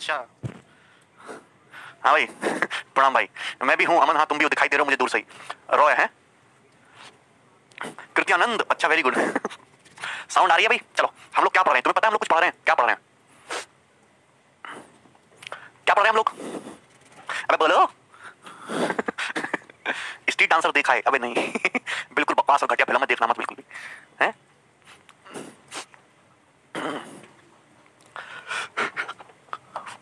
अच्छा, हाँ भाई प्रणाम भाई, मैं भी हूँ अमन। हाँ तुम भी हो, दिखाई दे रहे हो मुझे दूर से ही। रॉय है, कृत्यानंद, अच्छा वेरी गुड साउंड आ रही है भाई। चलो हम लोग क्या पढ़ रहे हैं, तुम्हें पता है हम लोग कुछ पढ़ रहे हैं? क्या पढ़ रहे हैं, क्या पढ़ रहे हैं हम लोग? अबे बोलो स्ट्रीट डांसर देखा है? अबे नहीं बिल्कुल बकवास और घटिया फिल्म है, देखना मत बिल्कुल भी है।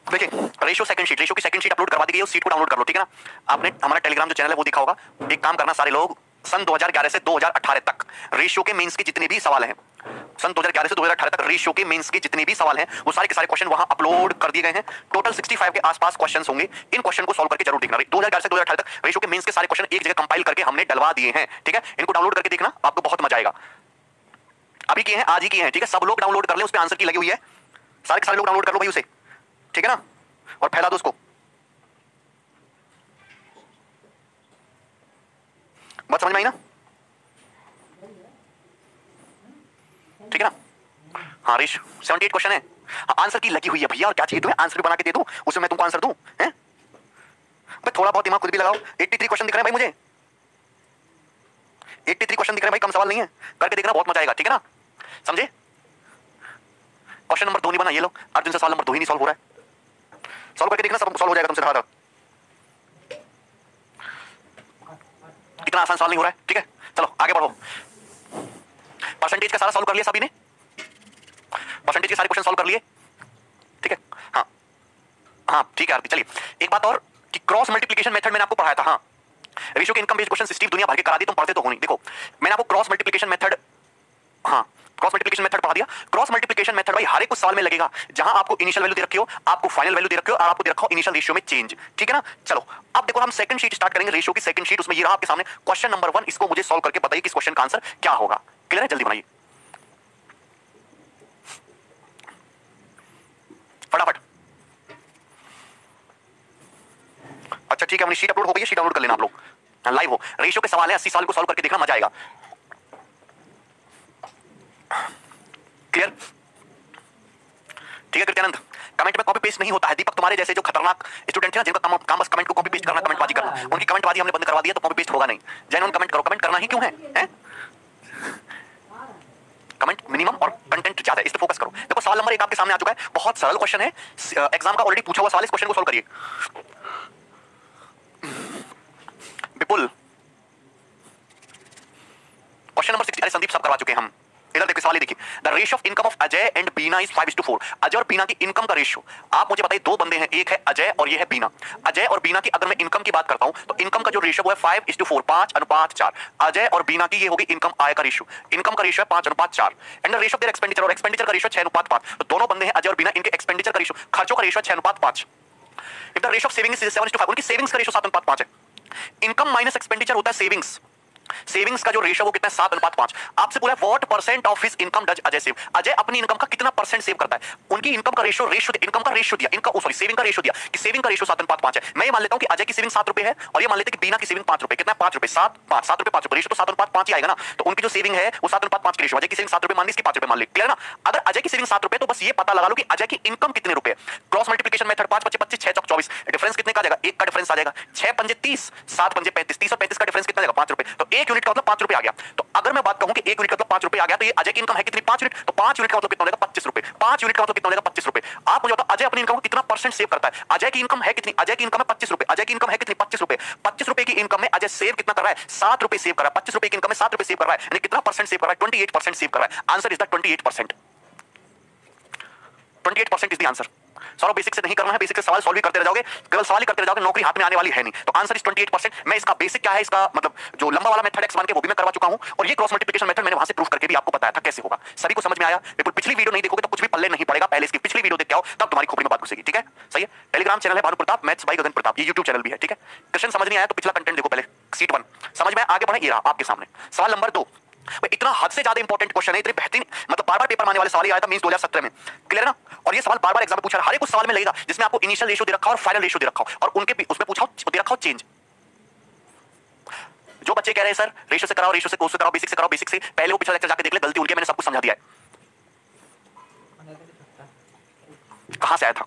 देखिए रेशो सेकंड शीट, रेशो की सेकंड शीट अपलोड करवा दी गई है, उस शीट को डाउनलोड कर लो, ठीक है ना। आपने हमारा टेलीग्राम जो चैनल है वो देखा होगा। एक काम करना सारे लोग, सन 2011 से 2018 तक रेशो के मेंस के जितने भी सवाल हैं, सन 2011 से 2018 तक रेशियो के मेंस के जितने भी सवाल हैं वो सारे के सारे क्वेश्चन वहां अपलोड कर दिए गए हैं। टोटल 65 के आसपास क्वेश्चंस होंगे। इन क्वेश्चन को सॉल्व करके जरूर देखना। 2011 से 2018 तक रेशियो के मेंस के सारे क्वेश्चन एक जगह कंपाइल करके हमने डलवा दिए हैं, ठीक है। इनको डाउनलोड करके देखना, आपको बहुत मजा आएगा। अभी किए हैं, आज ही किए हैं, ठीक है। सब लोग डाउनलोड कर ले, उस पर आंसर की लगी हुई है। सारे के सारे लोग डाउनलोड कर लो भाई उसे, ठीक है ना, और फैला दो उसको। बात समझ में आई ना? ठीक है ना। हाँ रेश 78 क्वेश्चन है। हाँ, आंसर की लगी हुई है भैया, और क्या चाहिए तुम्हें? आंसर भी बना के दे दूं, उसमें मैं तुमको आंसर दूं हैं? भाई थोड़ा बहुत दिमाग खुद भी लगाओ। 83 क्वेश्चन दिख रहे हैं भाई मुझे, 83 क्वेश्चन दिख रहे हैं भाई, कम सवाल नहीं है। करके देखना, बहुत मजा आएगा, ठीक है ना, समझे। क्वेश्चन नंबर 2 नहीं बना, ये लो अर्जुन से सवाल नंबर 2 ही नहीं सॉल्व हो रहा है। सॉल्व करके देखना, सब सॉल्व हो जाएगा तुमसे। रहा इतना आसान सवाल नहीं हो रहा है, ठीक है। चलो आगे बढ़ो। परसेंटेज का सारा सॉल्व कर लिया सभी ने? परसेंटेज के सारे क्वेश्चन सॉल्व कर लिए, ठीक है। हाँ हाँ ठीक है आरती। चलिए एक बात और कि क्रॉस मल्टीप्लिकेशन मेथड मैंने आपको पढ़ाया था। हाँ रेशियो के इनकम बेस्ड क्वेश्चन स्टीव दुनिया भर के करा दी, तुम पढ़ते तो हो नहीं। देखो मैंने आपको क्रॉस मल्टीप्लिकेशन मेथड, हाँ क्रॉस मल्टीप्लिकेशन मेथड पढ़ा दिया। क्रॉस मल्टीप्लिकेशन मेथड भाई हर एक कुछ सवाल में लगेगा, जहां आपको इनिशियल वैल्यू दे रखी हो, आपको फाइनल वैल्यू दे रखी हो, और आपको दे रखा हो इनिशियल रेशियो में चेंज, ठीक है ना। चलो अब देखो हम सेकंड शीट स्टार्ट करेंगे, रेशियो की सेकंड शीट। उसमें ये रहा आपके सामने क्वेश्चन नंबर 1। इसको मुझे सॉल्व करके बताइए कि इस क्वेश्चन का आंसर क्या होगा। क्लियर है? जल्दी बनाइए फटाफट। अच्छा ठीक है, अपनी शीट अपलोड हो गई है, शीट डाउनलोड कर लेना आप लोग, लाइव हो। रेशियो के सवाल है, 80 सवाल को सॉल्व करके देखना, मजा आएगा। क्लियर? ठीक है कृत्यानंद, कमेंट में कॉपी पेस्ट नहीं होता है। दीपक तुम्हारे जैसे जो खतरनाक स्टूडेंट थे ना, जिनका काम बस कमेंट को कॉपी पेस्ट करना, कमेंट बाजी करना, उनकी कमेंट बाजी हमने बंद करवा दी है, तो कॉपी पेस्ट होगा नहीं। जेन्युइन कमेंट करो, कमेंट करना ही क्यों है, हैं? कमेंट मिनिमम और कंटेंट ज्यादा, इस पे फोकस करो। देखो सवाल नंबर 1 आपके सामने आ चुका है, बहुत सरल क्वेश्चन है, एग्जाम का ऑलरेडी पूछा हुआ सवाल। इस क्वेश्चन को सॉल्व करिए। विपुल क्वेश्चन नंबर 60, अरे संदीप सब करवा चुके हैं हम। इधर देखिए सवाल ही देखिए, the ratio of income of Ajay and Bina is 5:4। Ajay और बीना की इनकम का रेशियो, आप मुझे बताइए, दो बंदे हैं, एक है अजय और ये है बीना। अजय और बीना की अगर मैं इनकम की बात करता हूं तो इनकम का जो रेशियो वो है 5:4, 5:4। अजय और बीना की ये होगी इनकम आय का रेशियो, इनकम का रेशियो है 5:4। And the ratio of their expenditure, और एक्सपेंडिचर का रेशियो 6:5। तो दोनों बंदे हैं अजय और बीना, इनके एक्सपेंडिचर का रेशियो, खर्चों का ratio 6:5। If the ratio of savings is 7:5, उनकी सेविंग्स का रेशियो 7:5 है। इनकम माइनस एक्सपेंडिचर होता है सेविंग्स, सेविंग्स का जो रेशियो वो कितना है 7:5। आपसे पूरा what percent of his income does Ajay save, Ajay अपनी इनकम का कितना परसेंट सेव करता है। उनकी इनकम का रेशियो, इनकम का रेशियो दिया, इनका सॉरी सेविंग का रेशियो दिया कि सेविंग का रेशियो 7:5 है। मैं ये मान लेता हूं कि अजय की सेविंग 7 रुपए है, और ये मान लेते हैं कि बीना की सेविंग 5 रुपए। कितना है? 5 रुपए, 7 रुपए 5 रुपए, रेशियो तो 7:5 ही आएगा ना। तो उनकी जो सेविंग है वो 7:5 की रेशियो, अजय की सेविंग 7 रुपए मान ली, इसकी 5 रुपए मान ली। क्लियर ना? अगर अजय की सेविंग 7 रुपए तो बस ये पता लगा लो कि अजय की इनकम कितने रुपए है। क्रॉस मल्टीप्लिकेशन मेथड, 5 5 25, 6 चौक 24, डिफरेंस कितने का आ जाएगा? 1 का डिफरेंस आ जाएगा। 6 पंजे 30, 7 पंजे 35, 30 और 35 का डिफरेंस कितना आ जाएगा? 5 रुपए। तो 1 यूनिट का मतलब 5 रुपए आ गया। तो अगर मैं बात कहूं कि 1 यूनिट का मतलब 5 रुपए आ गया, तो ये अजय की इनकम है कितनी? 5 यूनिट। तो 5 यूनिट का मतलब कितना हो जाएगा? 25 रुपए। 5 यूनिट का मतलब कितना हो जाएगा? 25 रुपए। आप मुझे बताओ अजय अपनी इनकम को कितना परसेंट सेव करता है? अजय की इनकम है कितनी? अजय की इनकम है 25 रुपए। अजय की इनकम है कितनी? 25 रुपए। 25 रुपए की इनकम में अजय सेव कितना कर रहा है? 7 रुपए सेव कर रहा है। 25 रुपए की इनकम में 7 रुपए सेव कर रहा है, यानी कितना परसेंट सेव कर रहा है? 28% सेव कर रहा है। Answer is the 28%। 28% is the answer. Solve basic से नहीं करना है, बेसिक से सवाल सॉल्व ही करते रह जाओगे, केवल सवाल ही करते रह जाओगे, नौकरी हाथ में आने वाली है नहीं। तो आंसर इज 28%। मैं इसका बेसिक क्या है, इसका मतलब जो लंबा वाला मेथड एक्स मान के वो भी मैं करवा चुका हूं, और ये क्रॉस मल्टीप्लिकेशन मेथड मैंने वहां से प्रूफ करके भी आपको बताया था कैसे होगा। सभी को समझ में आया? बिल्कुल। पिछली वीडियो नहीं देखोगे तो कुछ भी पल्ले नहीं पड़ेगा, पहले इसकी पिछली वीडियो देख के आओ, तब तुम्हारी खोपड़ी में बात घुसेगी, ठीक है? सही है। टेलीग्राम चैनल है भानु प्रताप मैथ्स बाय गगन प्रताप, ये यूट्यूब चैनल भी है, ठीक है। क्वेश्चन समझ नहीं आया तो पिछला कंटेंट देखो, पहले सीट 1 समझ में। आगे बढ़े, ये रहा आपके सामने सवाल नंबर 2। इतना हद से ज्यादा इंपॉर्टेंट क्वेश्चन है, इतने बेहतरीन, मतलब बार-बार पेपर में आने वाले सवाल ही आया था मींस 2017 में। क्लियर है ना? और ये सवाल बार-बार एग्जाम में पूछा, हर एक उस सवाल में लगेगा जिसमें आपको इनिशियल रेशियो दे रखा हो और फाइनल रेशियो दे रखा हो, और उनके उसमें पूछा दे रखा हो चेंज। जो बच्चे कह रहे हैं सर रेशियो से कराओ, रेशियो से कोस से कराओ, बेसिक से कराओ, बेसिक से, पहले वो पिछला लेक्चर जाके देख ले, गलती उनकी, मैंने सब कुछ समझा दिया है। कहां से आया था?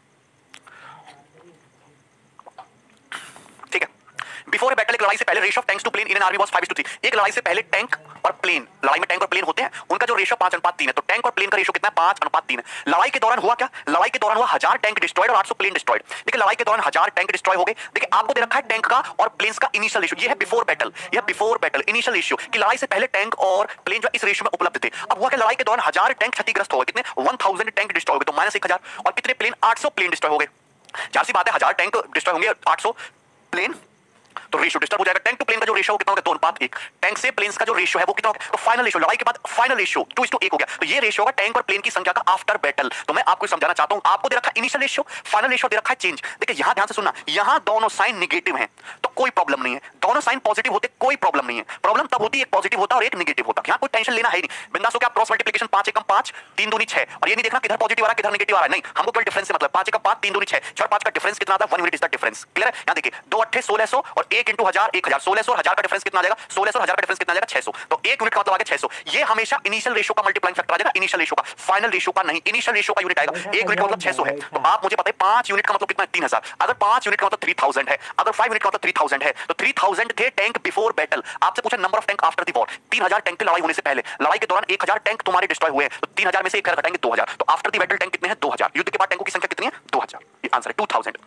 बिफोर ए बैटल, एक लड़ाई से पहले ratio of tanks to plane in an army was 5:3। एक लड़ाई से पहले टैंक और प्लेन, लड़ाई में टैंक और प्लेन होते हैं, उनका जो रेशियो 5:3 है। तो टैंक और प्लेन का रेशियो कितना है? 5:3 है। लड़ाई के दौरान हुआ क्या? लड़ाई के दौरान हुआ 1000 टैंक डिस्ट्रॉयड और 800 प्लेन डिस्ट्रॉयड। देखिए लड़ाई के दौरान 1000 टैंक डिस्ट्रॉय हो गए। देखिए आपको दे रखा है टैंक का और प्लेन्स का इनिशियल रेशियो, ये है बिफोर बैटल, यह बिफोर बैटल इनिशियल रेशियो कि लड़ाई से पहले टैंक और प्लेन जो इस रेशियो में उपलब्ध थे। अब हुआ कि लड़ाई के दौरान 1000 टैंक क्षतिग्रस्त हो गए, कितने? 1000 टैंक डिस्ट्रॉय हो गए, तो -1000। और कितने प्लेन? 800 प्लेन डिस्ट्रॉय हो गए। जाहिर सी बात है 1000 टैंक डिस्ट्रॉय होंगे, 800 प्लेन, तो रेशियो डिस्टर्ब हो जाएगा। टैंक टू प्लेन का जो रेशियो कितना होगा? 2:1। टैंक से प्लेन्स का जो रेशियो है वो कितना होगा? तो फाइनल रेशियो, लड़ाई के बाद फाइनल रेशियो 2:1 हो गया। तो ये रेशियो होगा टैंक और प्लेन की संख्या का आफ्टर बैटल। तो मैं आपको समझाना चाहता हूं, आपको दे रखा है इनिशियल रेशियो, फाइनल रेशियो दे रखा है चेंज। देखिए यहां ध्यान से सुनना, यहां दोनों साइन नेगेटिव हैं तो कोई प्रॉब्लम नहीं है, दोनों साइन पॉजिटिव होते कोई प्रॉब्लम नहीं है। प्रॉब्लम तब होती है एक पॉजिटिव होता और एक नेगेटिव होता। यहां कोई टेंशन लेना है नहीं, बिंदास होकर आप क्रॉस मल्टीप्लिकेशन 5 एकम 5 3 दूनी 6, और ये नहीं देखना किधर पॉजिटिव आ रहा है किधर नेगेटिव आ रहा है, नहीं, हमको केवल डिफरेंस से मतलब 5 एकम 5 3 दूनी 6, 6 और 5 का डिफरेंस कितना आता है? 1 unit is the difference. Clear है? यहां देखिए 2 8 1600 और 1 * 1000 1000, 1600 और 1000 का डिफरेंस कितना आ जाएगा? 1600 और 1000 का डिफरेंस कितना आ जाएगा? 600। तो 1 यूनिट का मतलब आ गया 600। ये हमेशा इनिशियल रेशियो का मल्टीप्लाइंग फैक्टर आ जाएगा, इनिशियल रेशियो का, फाइनल रेशियो का नहीं। इनिशियल रेशियो का यूनिट आएगा, 1 यूनिट का मतलब 600 है। तो आप मुझे बताइए 5 यूनिट का मतलब कितना है? 3000। अगर 5 यूनिट का मतलब 3000 है, अगर 5 यूनिट का मतलब 3000 है, तो 3000 थे टैंक बिफोर बैटल। आपसे पूछा number of tank after the war, 3000 tank थे लड़ाई होने से पहले। लड़ाई के दौरान 1000 टैंक तुम्हारे डिस्ट्रॉय हुए हैं, तो 3000 में से 1000 घटाएंगे 2000, तो आफ्टर द बैटल टैंक कितने हैं? 2000। युद्ध के बाद टैंकों की संख्या कितनी है? 2000। ये आंसर है 2000।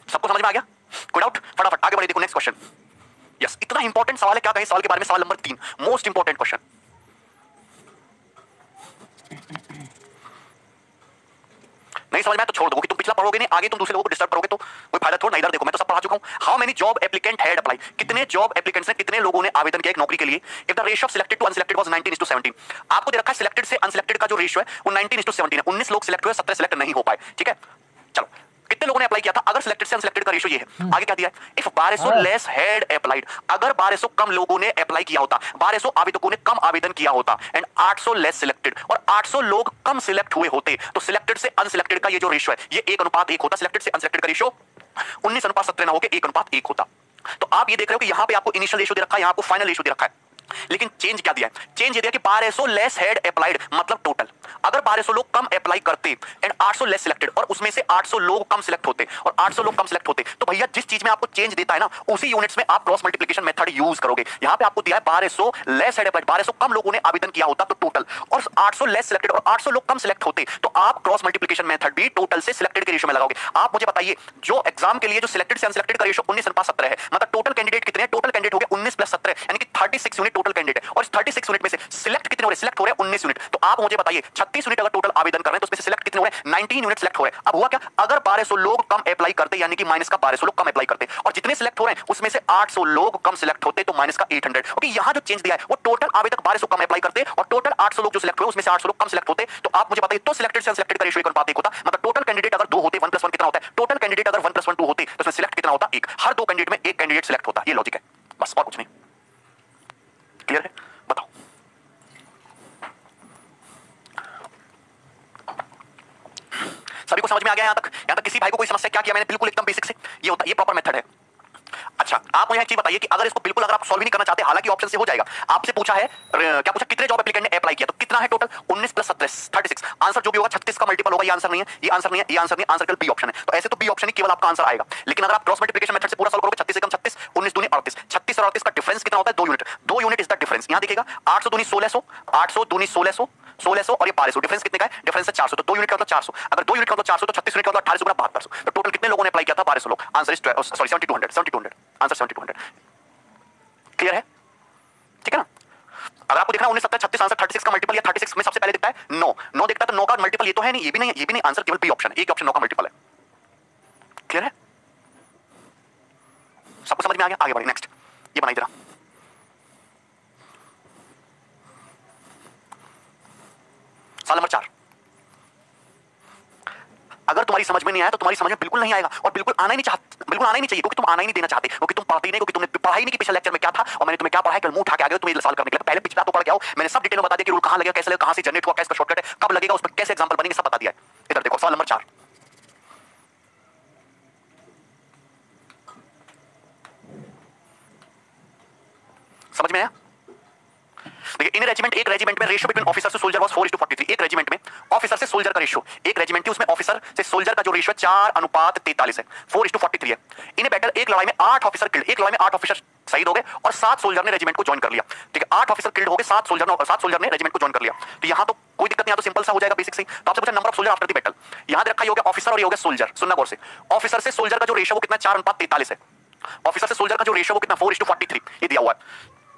सबको समझ में आ गया? कोई डाउट? फटाफट आगे बढ़िए, देखो नेक्स्ट क्वेश्चन। यस, इतना इंपॉर्टेंट सवाल है, क्या कहें सवाल के बारे में? सवाल नंबर 3, मोस्ट इंपॉर्टेंट क्वेश्चन। नहीं समझ में आया तो छोड़ दो, कि तुम पिछला पढ़ोगे नहीं, आगे तुम दूसरे लोगों को डिस्टर्ब करोगे तो कोई फायदा थोड़ा ना। इधर देखो मैं तो सब पढ़ा चुका हूं। How many job applicant had apply, कितने जॉब एप्लीकेंट्स ने, कितने लोगों ने आवेदन किया एक नौकरी के लिए? If the ratio of selected to unselected was 19:17। आपको दे रखा है सिलेक्टेड से अनसिलेक्टेड का जो रेशियो है वो 19:17 है। 19 लोग सिलेक्ट हुए, 17 सिलेक्ट नहीं हो पाए। ठीक है, चलो कितने लोगों ने अप्लाई किया था? अगर सिलेक्टेड से अनसिलेक्टेड का रेशियो ये है, आगे क्या दिया है? इफ 1200 लेस हैड अप्लाइड, अगर 1200 कम लोगों ने अप्लाई किया होता, 1200 आवेदकों ने कम आवेदन किया होता, एंड 800 लेस सिलेक्टेड, और 800 लोग कम सिलेक्ट हुए होते, तो सिलेक्टेड से अनसिलेक्टेड का ये जो रेशियो है ये 1:1 होता। सिलेक्टेड से अनसिलेक्टेड का रेशियो 19:17 ना होकर 1:1 होता। तो आप ये देख रहे हो कि यहां पे आपको इनिशियल रेशियो दे रखा है, यहां आपको फाइनल रेशियो दे रखा है, लेकिन चेंज क्या दिया है? चेंज ये दिया कि 1200 लेस हैड अप्लाइड, मतलब टोटल अगर 1200 लोग कम अप्लाई करते एंड 800 लेस सिलेक्टेड, और उसमें से 800 लोग कम सिलेक्ट होते और 800 लोग कम सिलेक्ट होते, तो भैया जिस चीज में आपको चेंज देता है ना, उसी यूनिट्स में आप क्रॉस मल्टीप्लिकेशन मेथड यूज करोगे। यहां पे आपको दिया है 1200 लेस हैड अप्लाइड, 1200 कम लोगों ने आवेदन किया होता तो टोटल, और 800 लेस सिलेक्टेड और 800 लोग कम सिलेक्ट होते, तो आप क्रॉस मल्टीप्लिकेशन मेथड भी टोटल से सिलेक्टेड के रेशियो में लगाओगे। आप मुझे बताइए जो एग्जाम के लिए जो सिलेक्टेड से अनसिलेक्टेड का रेशियो 19:17 है, मतलब टोटल कैंडिडेट कितने हैं? टोटल कैंडिडेट हो गए 19 + 17, यानी कि 36 यूनिट टोटल कैंडिडेट है, और 36 यूनिट में से सिलेक्ट कितने हो रहे? सिलेक्ट हो रहे हैं 19 यूनिट। तो आप मुझे बताइए 36 यूनिट अगर टोटल आवेदन कर रहे हैं तो उसमें से सिलेक्ट कितने हो रहे हैं? 19 यूनिट सिलेक्ट हो रहे हैं। अब हुआ क्या? अगर 1200 लोग कम अप्लाई करते, यानी कि माइनस का 1200 लोग कम अप्लाई करते, और जितने सिलेक्ट हो रहे हैं उसमें से 800 लोग कम सिलेक्ट होते, तो माइनस का 800। ओके, यहां जो चेंज दिया है वो टोटल आवेदक 1200 कम अप्लाई करते और टोटल 800 लोग जो सिलेक्ट हुए उसमें से 800 लोग कम सिलेक्ट होते। तो आप मुझे बताइए तो सिलेक्टेड से अनसिलेक्टेड का रेशियो 1:1 होता, मतलब टोटल कैंडिडेट अगर 2 होते 1 + 1 कितना होता है? टोटल कैंडिडेट अगर 1 + 1 2 होते तो उसमें सिलेक्ट कितना होता? 1। हर 2 कैंडिडेट में 1 कैंडिडेट सिलेक्ट होता। ये लॉजिक है, बस और कुछ नहीं। क्लियर है? बताओ। सभी को समझ में आ गया यहां तक? यहां तक किसी भाई को कोई समस्या? क्या किया मैंने? बिल्कुल एकदम बेसिक से ये होता, ये प्रॉपर मेथड है। अच्छा, आप मुझे एक चीज बताइए कि अगर इसको बिल्कुल अगर आप सॉल्व ही नहीं करना चाहते, हालांकि ऑप्शन से हो जाएगा, आपसे पूछा है क्या पूछा? कितने जॉब एप्लीकेंट ने अप्लाई किया, तो कितना है टोटल? 19 + 17 36। आंसर जो भी होगा 36 का मल्टीपल होगा। ये आंसर नहीं है, ये आंसर नहीं है, ये आंसर नहीं, आंसर केवल बी ऑप्शन है। तो ऐसे तो बी ऑप्शन ही केवल आपका आंसर आएगा, लेकिन अगर आप क्रॉस मल्टीप्लिकेशन मेथड से पूरा सॉल्व करोगे, 36 × 36 19 दूनी 38, 36 और 38 का डिफरेंस कितना होता है? 2 unit. 2 unit is the difference. यहां देखिएगा 800 दूनी 1600, 800 दूनी 1600, 1600 और ये 1200, डिफरेंस कितने का है? डिफरेंस है 400। तो 2 यूनिट का मतलब 400, अगर 2 यूनिट का मतलब 400 तो 36 यूनिट का मतलब 28 गुना 7200। तो टोटल कितने लोगों ने अप्लाई किया था? 1200 लोग। Answer is sorry 7200, 7200 answer 7200। Clear है? ठीक है ना? अगर आपको देखना 19 70 36 आंसर 36 का मल्टीपल या 36 में सबसे पहले दिखता है 9, 9 दिखता है तो 9 का मल्टीपल ये तो है नहीं, ये भी नहीं है, ये भी नहीं, आंसर केवल बी ऑप्शन है, एक ऑप्शन 9 का मल्टीपल है। क्लियर है? सबको समझ में आ गया? आगे बढ़िए, नेक्स्ट ये बनाइए जरा। सवाल नंबर 4। अगर तुम्हारी समझ में नहीं आया तो तुम्हारी समझ में बिल्कुल नहीं आएगा, और बिल्कुल आना ही नहीं चाहते, बिल्कुल आना ही नहीं चाहिए, क्योंकि तुम आना ही नहीं देना चाहते, क्योंकि तुम पढ़ते ही नहीं, क्योंकि तुमने पढ़ा ही नहीं कि पिछले लेक्चर में क्या था और मैंने तुम्हें क्या पढ़ाया, कल मुंह उठा के आ गए तुम्हें सवाल करने के लिए। पहले पिछला तो पढ़ के आओ, मैंने सब डिटेल में बता दिया कि रूल कहां लगेगा, कैसे लगेगा, कहां से जनरेट हुआ, कैसे शॉर्टकट है, कब लगेगा, उस पर कैसे एग्जांपल बनेंगे, सब बता दिया है। इधर देखो सवाल नंबर 4। समझ में आया? देखिए इन रेजिमेंट, एक रेजिमेंट में रेशियो बिटवीन ऑफिसर से सोल्जर वाज 4:43। एक रेजिमेंट में ऑफिसर से सोल्जर का रेशियो, एक रेजिमेंट थी उसमें ऑफिसर से सोल्जर का जो रेशियो 4:43 है, 4:43 है। इन बैटल एक लड़ाई में 8 ऑफिसर किल्ड, एक लड़ाई में 8 ऑफिसर शहीद हो गए और 7 सोल्जर ने रेजिमेंट को ज्वाइन कर लिया। ठीक है, 8 ऑफिसर किल्ड हो गए, 7 सोल्जर ने रेजिमेंट को ज्वाइन कर लिया। तो यहां तो कोई दिक्कत नहीं, तो सिंपल सा हो जाएगा बेसिक से। तो आपसे पूछा number of soldier after the battle, यहां दे रखा ही हो गया ऑफिसर और ये हो गया सोल्जर। सुनना गौर से, ऑफिसर से सोल्जर का जो रेशियो वो कितना 4:43 है। ऑफिसर से सोल्जर का जो रेशियो वो कितना 4:43 ये दिया हुआ है,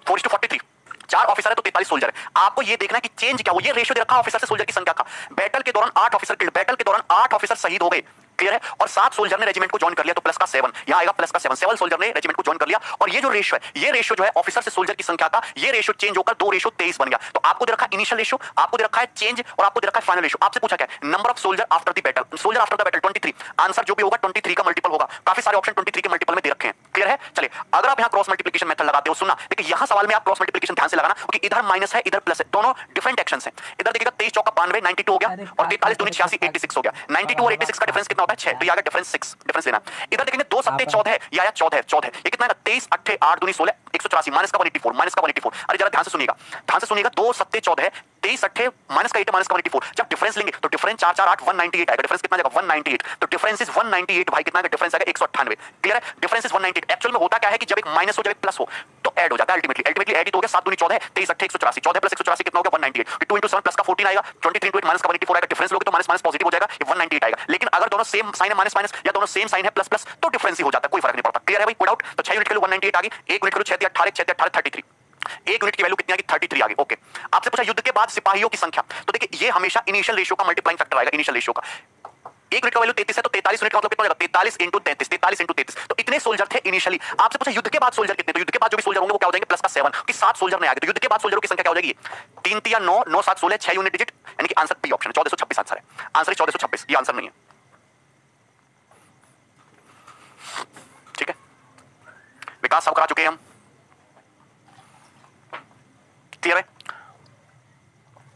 4:43। 4 ऑफिसर है तो 43 सोल्जर है। आपको ये देखना है कि चेंज क्या हो, ये रेशियो दे रखा ऑफिसर से सोल्जर की संख्या का। बैटल के दौरान 8 ऑफिसर किल्ड, बैटल के दौरान 8 ऑफिसर शहीद हो गए, क्लियर है, और 7 सोल्जर ने रेजिमेंट को ज्वाइन कर लिया, तो प्लस का 7 यहां आएगा, प्लस का 7 सोल्जर ने रेजिमेंट को ज्वाइन कर लिया। और ये जो रेशियो है, ये रेशियो जो है ऑफिसर से सोल्जर की संख्या का, ये रेशियो चेंज होकर 2:23 बन गया। तो आपको दे रखा है इनिशियल रेशियो, आपको दे रखा है चेंज और आपको दे रखा है फाइनल रेशियो। आपसे पूछा क्या है number of soldier after the battle, soldier after the battle 23। Answer जो भी होगा 23 का मल्टीपल होगा। काफी सारे ऑप्शन 23 के मल्टीपल में दे रखे हैं, क्लियर है। चलिए अगर आप यहां क्रॉस मल्टीप्लिकेशन मेथड लगाते हो, सुनना देखिए यहां सवाल में आप क्रॉस मल्टीप्लिकेशन ध्यान से लगाना, क्योंकि इधर माइनस है इधर प्लस है, दोनों डिफरेंट एक्शंस हैं। इधर देखिएगा 23 चौका 92 92 हो गया और 43 दूनी 86 86 हो गया। 92 और 86 का डिफरेंस कितना होता है 6, तो ये आ गया डिफरेंस 6, डिफरेंस लेना। इधर देखेंगे 2 सत्ते 14 है, ये आया 14 ये कितना है 23 8 8 दूनी 16 184 माइनस का 184 माइनस का 184। अरे जरा ध्यान से सुनिएगा, ध्यान से सुनिएगा, 2 सत्ते 14 है, 23 8 माइनस का 8 माइनस का 184। जब डिफरेंस लेंगे तो डिफरेंस 4 4 8 198 आएगा। डिफरेंस कितना आएगा 198, तो डिफरेंस इज 198 भाई, कितना का डिफरेंस आएगा 198, क्लियर है। Difference is 198। एक्चुअल में होता क्या है कि जब एक माइनस हो जब एक प्लस हो तो ऐड हो जाता है अल्टीमेटली ऐड ही तो हो गया। 7 दूनी 14 है, 23 8 184, 14 प्लस 184 कितना हो गया 198। 2 7 प्लस का 14 आएगा, 23 into 8 माइनस का 184 आएगा। डिफरेंस लोगे तो माइनस माइनस पॉजिटिव हो जाएगा, ये 198 आएगा। लेकिन अगर दोनों सेम साइन है माइनस माइनस या दोनों सेम साइन है प्लस प्लस तो डिफरेंस ही हो जाता है, कोई फर्क नहीं पड़ता, क्लियर है भाई, कोई डाउट। तो 6 यूनिट के लिए 198 आ गई, 1 यूनिट के लिए 6 18 6 18 33, 1 यूनिट की वैल्यू कितनी आ गई 33 आ गई। ओके, आपसे पूछा युद्ध के बाद सिपाहियों की संख्या, तो देखिए ये हमेशा इनिशियल रेशियो का मल्टीप्लाइंग फैक्टर आएगा, इनिशियल रेशियो का। 1 यूनिट का वैल्यू 33 है तो 43 यूनिट का मतलब कितना हो जाएगा 43 into 33, 43 into 33। तो इतने सोल्जर थे इनिशियली। आपसे पूछा युद्ध के बाद सोल्जर कितने, तो युद्ध के बाद जो भी सोल्जर होंगे वो क्या हो जाएंगे प्लस का 7, कि 7 सोल्जर ने आ गए। तो युद्ध के बाद सोल्जरों की संख्या क्या हो जाएगी 3 3 9 9 7 16 6 यूनिट डिजिट, यानी कि आंसर बी ऑप्शन 1426 आंसर है। आंसर 1426, ये आंसर नहीं है, ठीक है। विकास सब करा चुके हैं हम, क्लियर है।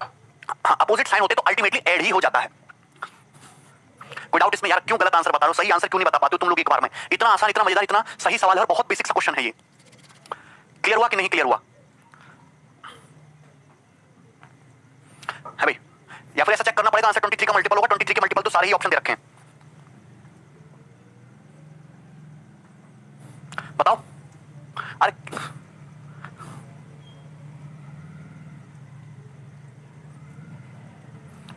हाँ, अपोजिट साइन होते तो अल्टीमेटली ऐड ही हो जाता है। कोई डाउट इसमें यार, क्यों गलत आंसर बता रहे हो, सही आंसर क्यों नहीं बता पाते हो तुम लोग एक बार में। इतना आसान, इतना मजेदार, इतना सही सवाल है और बहुत बेसिक सा क्वेश्चन है ये। क्लियर हुआ कि नहीं क्लियर हुआ है भाई, या फिर ऐसा चेक करना पड़ेगा आंसर 23 का मल्टीपल होगा। 23 के मल्टीपल तो सारे ही ऑप्शन दे रखे हैं, बताओ। अरे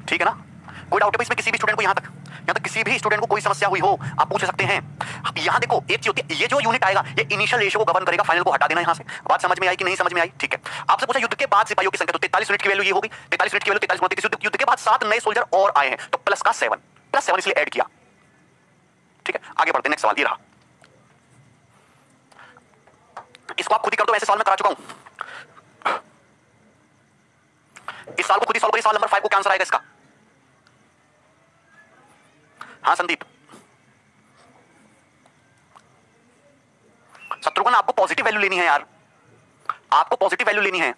ठीक है ना, कोई डाउट है इसमें किसी भी स्टूडेंट को, यहां तक किसी भी स्टूडेंट को कोई समस्या हुई हो आप पूछ सकते हैं। यहां देखो एक चीज होती है, ये जो यूनिट आएगा ये इनिशियल रेशियो को गवर्न करेगा, फाइनल को हटा देना यहां से। बात समझ में आई कि नहीं समझ में आई, ठीक है। आपसे पूछा युद्ध के बाद सिपाहियों की संख्या, तो 43 यूनिट की वैल्यू ये होगी, 43 यूनिट की वैल्यू 43 29। युद्ध के बाद 7 नए सोल्जर और आए हैं तो प्लस का 7, प्लस 7 इसलिए ऐड किया, ठीक है। आगे बढ़ते हैं, नेक्स्ट सवाल ये रहा, इसको आप खुद ही कर दो, ऐसे सवाल मैं करा चुका हूं। इस साल को खुद ही सॉल्व करिए, सवाल नंबर 5 को क्या आंसर आएगा इसका। हाँ संदीप, शत्रुघ्न आपको पॉजिटिव वैल्यू लेनी है यार, आपको पॉजिटिव वैल्यू लेनी है,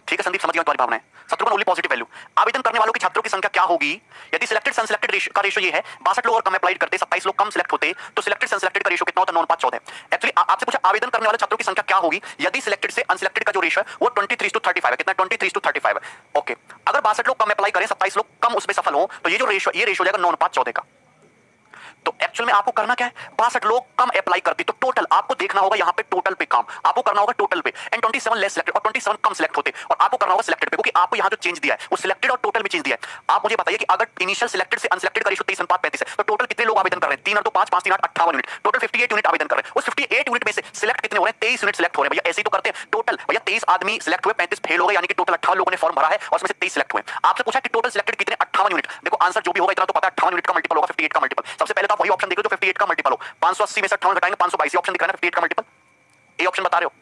ठीक है संदीप, समझ गया तुम्हारी भावना है। शत्रुघ्न ओनली पॉजिटिव वैल्यू। आवेदन करने वालों की छात्रों की संख्या क्या होगी यदि सिलेक्टेड सनसिलेक्टेड का रेशियो ये है 62 लोग और कम अप्लाइड करते, 27 लोग कम सिलेक्ट होते, तो सिलेक्टेड सनसिलेक्टेड का रेशियो कितना होता 9 5 14। एक्चुअली आपसे पूछा आवेदन करने वाले छात्रों की संख्या क्या होगी यदि सिलेक्टेड से अनसिलेक्टेड का जो रेशियो है वो 23:35 है, कितना 23:35 है। ओके, अगर 62 लोग कम अप्लाई करें, 27 लोग कम उसमें सफल हो, तो ये जो रेशियो हो जाएगा 9 5 14 का। तो एक्चुअल में आपको करना क्या है, 62 लोग कम अप्लाई करते, तो टोटल आपको देखना होगा यहाँ पे टोटल पे काम, आपको करना होगा टोटल पे, एंड 27 लेस सिलेक्टेड और 27 कम सिलेक्ट होते, और आपको करना होगा सिलेक्टेड पे, क्योंकि आपको यहाँ जो चेंज दिया है वो सिलेक्टेड और टोटल में चेंज दिया है। आप मुझे बताइए कि अगर इनिशियल सिलेक्टेड से अनसिलेक्टेड का रेशियो 23:35 है, तो टोटल कितने लोग आवेदन कर रहे हैं 3 और 2 5 5 3 8 58 यूनिट, टोटल 58 यूनिट आवेदन कर रहे हैं। उस 58 यूनिट में से सिलेक्ट कितने हो रहे हैं 23 यूनिट सिलेक्ट हो रहे हैं। भैया ऐसे ही तो करते हैं, टोटल भैया 23 आदमी सिलेक्ट हुए, 35 फेल हो गए, यानी कि टोटल 58 लोगों ने फॉर्म भरा है और उसमें से 23 सिलेक्ट हुए। आपसे पूछा कि टोटल सिलेक्टेड कितने 58 यूनिट। देखो आंसर जो भी होगा इतना तो पता है, 58 यूनिट का मल्टीपल होगा 58 का मल्टीपल। सबसे पहले तो आप वही ऑप्शन देखो जो 58 का मल्टीपल हो, 580 में से 58 घटाएंगे 522, ऑप्शन दिख रहा है ना 58 का मल्टीपल, ये ऑप्शन बता रहे हो,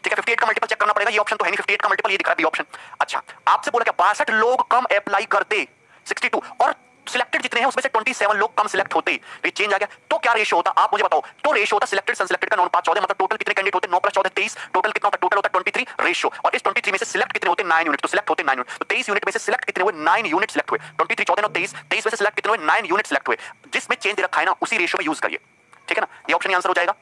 ठीक है। 58 का मल्टीपल चेक करना पड़ेगा, ये ऑप्शन तो है नहीं, 58 का मल्टीपल ये दिख रहा है बी ऑप्शन। अच्छा, आपसे बोला क्या 62 लोग कम अप्लाई करते 62 और सिलेक्टेड जितने हैं उसमें से 27 लोग कम सिलेक्ट होते, ये चेंज आ गया, तो क्या रेशियो होता आप मुझे बताओ। तो रेशियो होता सिलेक्टेड सनसिलेक्टेड का 9 5 14, मतलब टोटल कितने कैंडिडेट होते 9 + 14 23, टोटल कितना होता टोटल होता 23 रेशियो, और इस 23 में से सिलेक्ट कितने होते 9 यूनिट, तो सिलेक्ट होते 9 यूनिट, तो 23 यूनिट में से सिलेक्ट कितने हुए 9 यूनिट सिलेक्ट हुए, 23 14 और 23 23 में से सिलेक्ट कितने हुए 9 यूनिट सिलेक्ट हुए, जिसमें चेंज रखा है ना उसी रेशियो में यूज करिए, ठीक है ना। ये ऑप्शन आंसर हो जाएगा,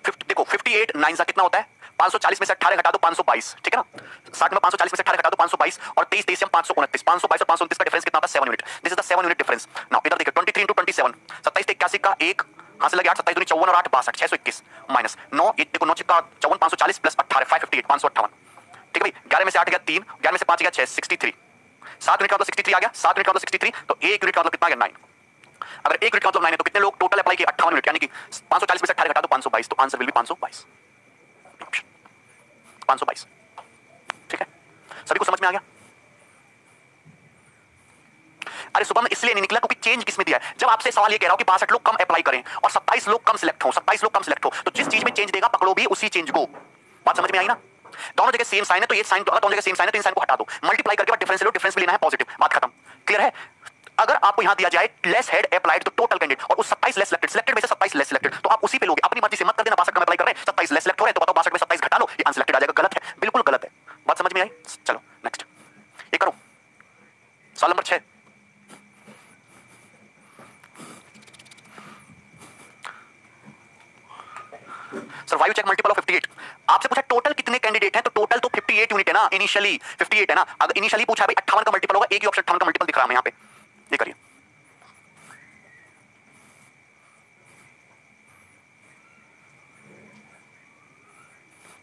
देखो 58 9 कितना होता है, 540 में से 18 घटा दो 522, ठीक है ना। 60 में 540 में से 18 घटा दो 522 और 23 23 से 529, 522 और 529 का डिफरेंस कितना होता है 7 unit. This is the 7 unit difference. Now इधर देखिए 23 into 27, 27 81 का 1 हां से लगे 8, 27 दूनी 54 और 8 62, 621 माइनस 9, देखो 9 का 54 540 प्लस 18 558 558, ठीक है भाई। 11 में से 8 गया 3, 11 में से 5 गया 6 63, 7 यूनिट का मतलब 63 आ गया, 7 यूनिट का मतलब 63, तो 1 यूनिट का मतलब कितना आ गया 9। अगर 1 यूनिट का मतलब 9 है तो कितने लोग टोटल अप्लाई किए 58 यूनिट, यानी कि 540 में से 18 घटा दो 522, तो आंसर विल बी 522, 522, ठीक है। सभी को समझ में आ गया। अरे सुबह में इसलिए नहीं निकला क्योंकि चेंज किसमें दिया है। जब आपसे सवाल ये कह रहा हूं कि 62 लोग कम अप्लाई करें और 27 लोग कम सिलेक्ट हो, 27 लोग कम सिलेक्ट हो, तो जिस चीज में चेंज देगा पकड़ो भी उसी चेंज को। बात समझ में आई ना। दोनों जगह सेम साइन है तो ये साइन, दोनों जगह सेम साइन है तो इन साइन को हटा दो, मल्टीप्लाई करके बाद डिफरेंस लो, डिफरेंस भी लेना है पॉजिटिव, बात खत्म। क्लियर है। अगर आपको यहां दिया जाए लेस हेड अप्लाइड तो टोटल कैंडिडेट और उस 27 लेस सिलेक्टेड, सिलेक्टेड में से 27 लेस सिलेक्टेड, तो आप उसी पे लोगे, अपनी मर्जी से मत कर देना 62 में अप्लाई कर रहे हैं 27 लेस सिलेक्ट हो रहे हैं तो बताओ 62 में 27 घटा लो, ये अनसिलेक्टेड आ जाएगा। गलत है, बिल्कुल गलत है। बात समझ में आई। चलो नेक्स्ट ये करो, सवाल नंबर 6। Survive check multiple of 58। आपसे पूछा टोटल कितने कैंडिडेट हैं, तो टोटल तो 58 यूनिट है ना, इनिशियली 58 है ना। अगर इनिशियली पूछा भाई 58 का मल्टीपल होगा, एक ही ऑप्शन 58 का मल्टीपल दिख रहा है यहां पे, ये करिए।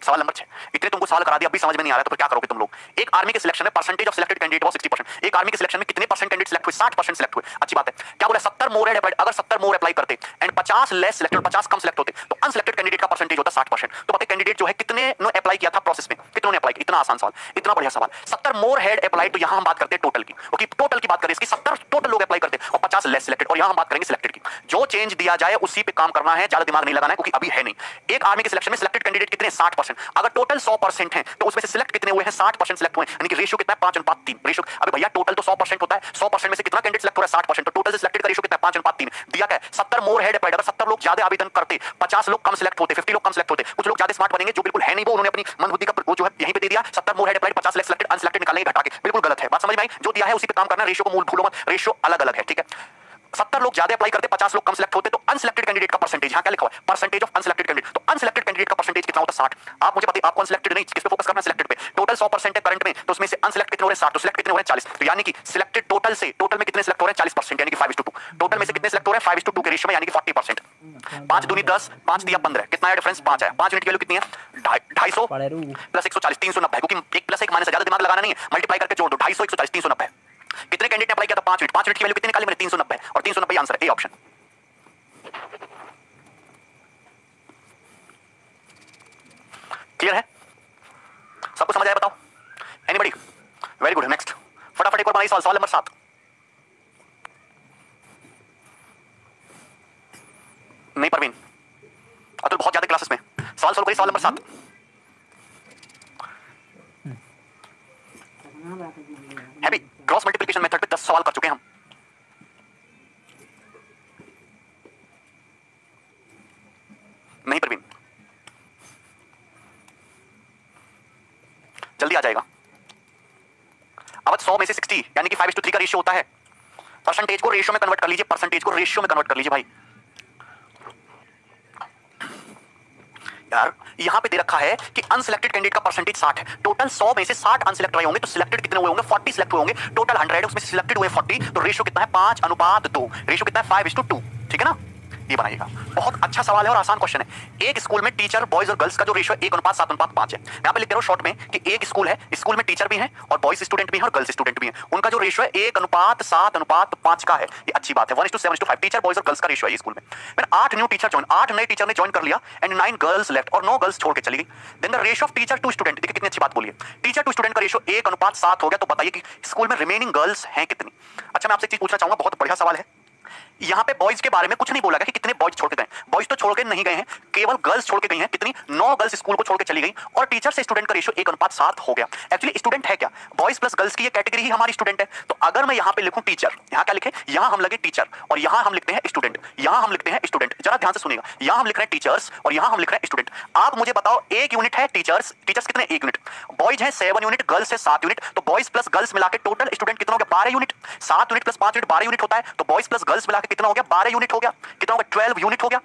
सवाल नंबर 6। इतने तुमको सवाल करा दिया, अभी समझ में नहीं आ रहा तो फिर क्या करोगे तुम लोग। एक आर्मी के सिलेक्शन में percentage of selected candidate was 60%। एक आर्मी के सिलेक्शन में कितने परसेंट कैंडिडेट सिलेक्ट हुए, 60% सिलेक्ट हुए। अच्छी बात है। क्या बोला 70 मोर एड अप्लाइड, अगर 70 मोर अप्लाई करते and 50 less selected, 50 come select होते तो अनसिलेक्टेड कैंडिडेट का परसेंटेज होता 60%। तो बताइए कैंडिडेट जो है कितने ने अप्लाई किया था प्रोसेस में, कितनों ने अप्लाई किया। इतना आसान सवाल, इतना बढ़िया सवाल। 70 मोर हेड अप्लाइड, तो यहां हम बात करते हैं टोटल की, ओके टोटल की बात करें इसकी, 70 टोटल लोग अप्लाई करते और 50 लेस सिलेक्टेड, और यहां हम बात करेंगे सिलेक्टेड की। जो चेंज दिया जाए उसी पे काम करना है, ज्यादा दिमाग नहीं लगाना है क्योंकि अभी है नहीं। एक आर्मी के सिलेक्शन में सिलेक्टेड कैंडिडेट कितने 60%, अगर टोटल 100% है तो उसमें से सिलेक्ट कितने हुए हैं 60% सिलेक्ट हुए, यानी कि रेशियो कितना है 5:3 रेशियो। अबे भैया टोटल तो 100% होता है, 100% में से कितना कैंडिडेट सिलेक्ट हो रहा है 60%, तो टोटल से सिलेक्टेड का रेशियो कितना है 5:3। दिया क्या है 70 मोर हेड अप्लाइड, अगर 70 लोग ज्यादा आवेदन करते 50 लोग कम सिलेक्ट होते, 50 लोग कम सिलेक्ट होते। कुछ लोग ज्यादा स्मार्ट बनेंगे जो बिल्कुल है नहीं, वो उन्होंने अपनी मंदबुद्धि का वो जो है यहीं पे दे दिया 70 more head applied 50 less selected, unselected निकालेंगे घटा के, बिल्कुल गलत है। बात समझ में आई। जो दिया है उसी पे काम करना, रेशियो को मूल भूलो मत, रेशियो अलग अलग है, ठीक है। 70 लोग ज्यादा अप्लाई करते 50 लोग कम सिलेक्ट होते, तो अनसिलेक्टेड कैंडिडेट का परसेंटेज, यहां क्या लिखा हुआ है परसेंटेज ऑफ अनसिलेक्टेड कैंडिडेट, तो अनसिलेक्टेड कैंडिडेट का परसेंटेज कितना होता है 60। आप मुझे बताइए आपको अनसिलेक्टेड नहीं, किस पे फोकस करना है सिलेक्टेड पे। टोटल 100% है करंट में, तो उसमें से अनसिलेक्ट कितने हो रहे हैं 60, तो सिलेक्ट कितने हो रहे हैं 40, तो यानी कि सिलेक्टेड टोटल से टोटल में कितने सिलेक्ट हो रहे हैं 40%, यानी कि 5:2। टोटल में से कितने सिलेक्ट हो रहे हैं 5:2 के रेशियो में, यानी कि 40%। 5 दूनी 10, 5 दिया 15, कितना है डिफरेंस 5 है। 5 यूनिट की वैल्यू कितनी है 250 प्लस 140 390, क्योंकि 1 प्लस 1 माइनस ज्यादा दिमाग लगाना नहीं है, मल्टीप्लाई करके जोड़ दो 250 140 390। कितने कैंडिडेट ने अप्लाई किया था 5 यूनिट, 5 यूनिट की वैल्यू कितनी निकाली मैंने 390, और 390 आंसर है, ए ऑप्शन। क्लियर है, सबको समझ आया बताओ। Anybody, very good. नेक्स्ट फटाफट एक और बनाइए सवाल, सवाल नंबर 7। नहीं परवीन अतुल बहुत ज्यादा क्लासेस में, सवाल सोल्व करिए सवाल number 7। Heavy cross multiplication method पे 10 सवाल कर चुके हैं हम। नहीं परवीन जल्दी आ जाएगा। अब 100 में से 60 यानी कि 5:3 का रेशियो होता है। परसेंटेज को रेशियो में कन्वर्ट कर लीजिए, परसेंटेज को रेशियो में कन्वर्ट कर लीजिए भाई। यार यहां पे दे रखा है कि अनसिलेक्टेड कैंडिडेट का परसेंटेज 60 है। टोटल 100 में से 60 अनसिलेक्ट रहे होंगे, तो सिलेक्टेड कितने हुए होंगे 40 सिलेक्ट हुए होंगे। टोटल 100 उसमें से सिलेक्टेड हुए 40, तो रेशियो कितना है 5:2। रेशियो कितना है 5:2, ठीक है ना। ये बनाइएगा, बहुत अच्छा सवाल है और आसान क्वेश्चन है। एक स्कूल में टीचर बॉयज और गर्ल्स का जो रेशियो 1:7:5 है। यहां पे लिख दे रहा हूं शॉर्ट में कि एक स्कूल है, स्कूल में टीचर भी हैं और बॉयज स्टूडेंट भी हैं और गर्ल्स स्टूडेंट भी हैं, उनका जो रेशियो है 1:7:5 का है। ये अच्छी बात है, 1:7:5 टीचर बॉयज और गर्ल्स का रेशियो है स्कूल में। मैंने 8 न्यू टीचर ज्वाइन, 8 नए टीचर ने ज्वाइन कर लिया एंड 9 गर्ल्स लेफ्ट, और 9 गर्ल्स छोड़ के चली गई। Then the ratio of teacher to student, देखिए कितनी अच्छी बात बोली है, टीचर टू स्टूडेंट का रेशियो 1:7 हो गया। तो बताइए कि स्कूल में रिमेनिंग गर्ल्स हैं कितनी। अच्छा मैं आपसे एक चीज पूछना चाहूंगा, बहुत बढ़िया सवाल है। यहां पे बॉयज के बारे में कुछ नहीं बोला गया कि कितने बॉयज छोड़ के गए। बॉयज तो छोड़ के नहीं गए हैं, केवल गर्ल्स छोड़ के गई हैं। कितनी 9 गर्ल्स स्कूल को छोड़ के चली गई, और टीचर से स्टूडेंट का रेशियो 1:7 हो गया। एक्चुअली स्टूडेंट है क्या, बॉयज प्लस गर्ल्स की ये कैटेगरी ही हमारी स्टूडेंट है। तो अगर मैं यहां पे लिखूं टीचर, यहां क्या लिखे, यहां हम लगे टीचर और यहां हम लिखते हैं स्टूडेंट, यहां हम लिखते हैं स्टूडेंट। जरा ध्यान से सुनिएगा, यहां हम लिख रहे हैं टीचर्स और यहां हम लिख रहे हैं स्टूडेंट। आप मुझे बताओ एक यूनिट है टीचर्स, टीचर्स कितने 1 यूनिट, बॉयज है 7 यूनिट, गर्ल्स है 7 यूनिट, तो बॉयज प्लस गर्ल्स मिलाकर टोटल स्टूडेंट कितना हो गया 12 unit. 7 unit plus 5 unit 12 unit होता है, तो बॉयज प्लस गर्ल्स मिलाकर कितना हो गया 12 यूनिट हो गया। कितना हो गया 12 यूनिट हो गया।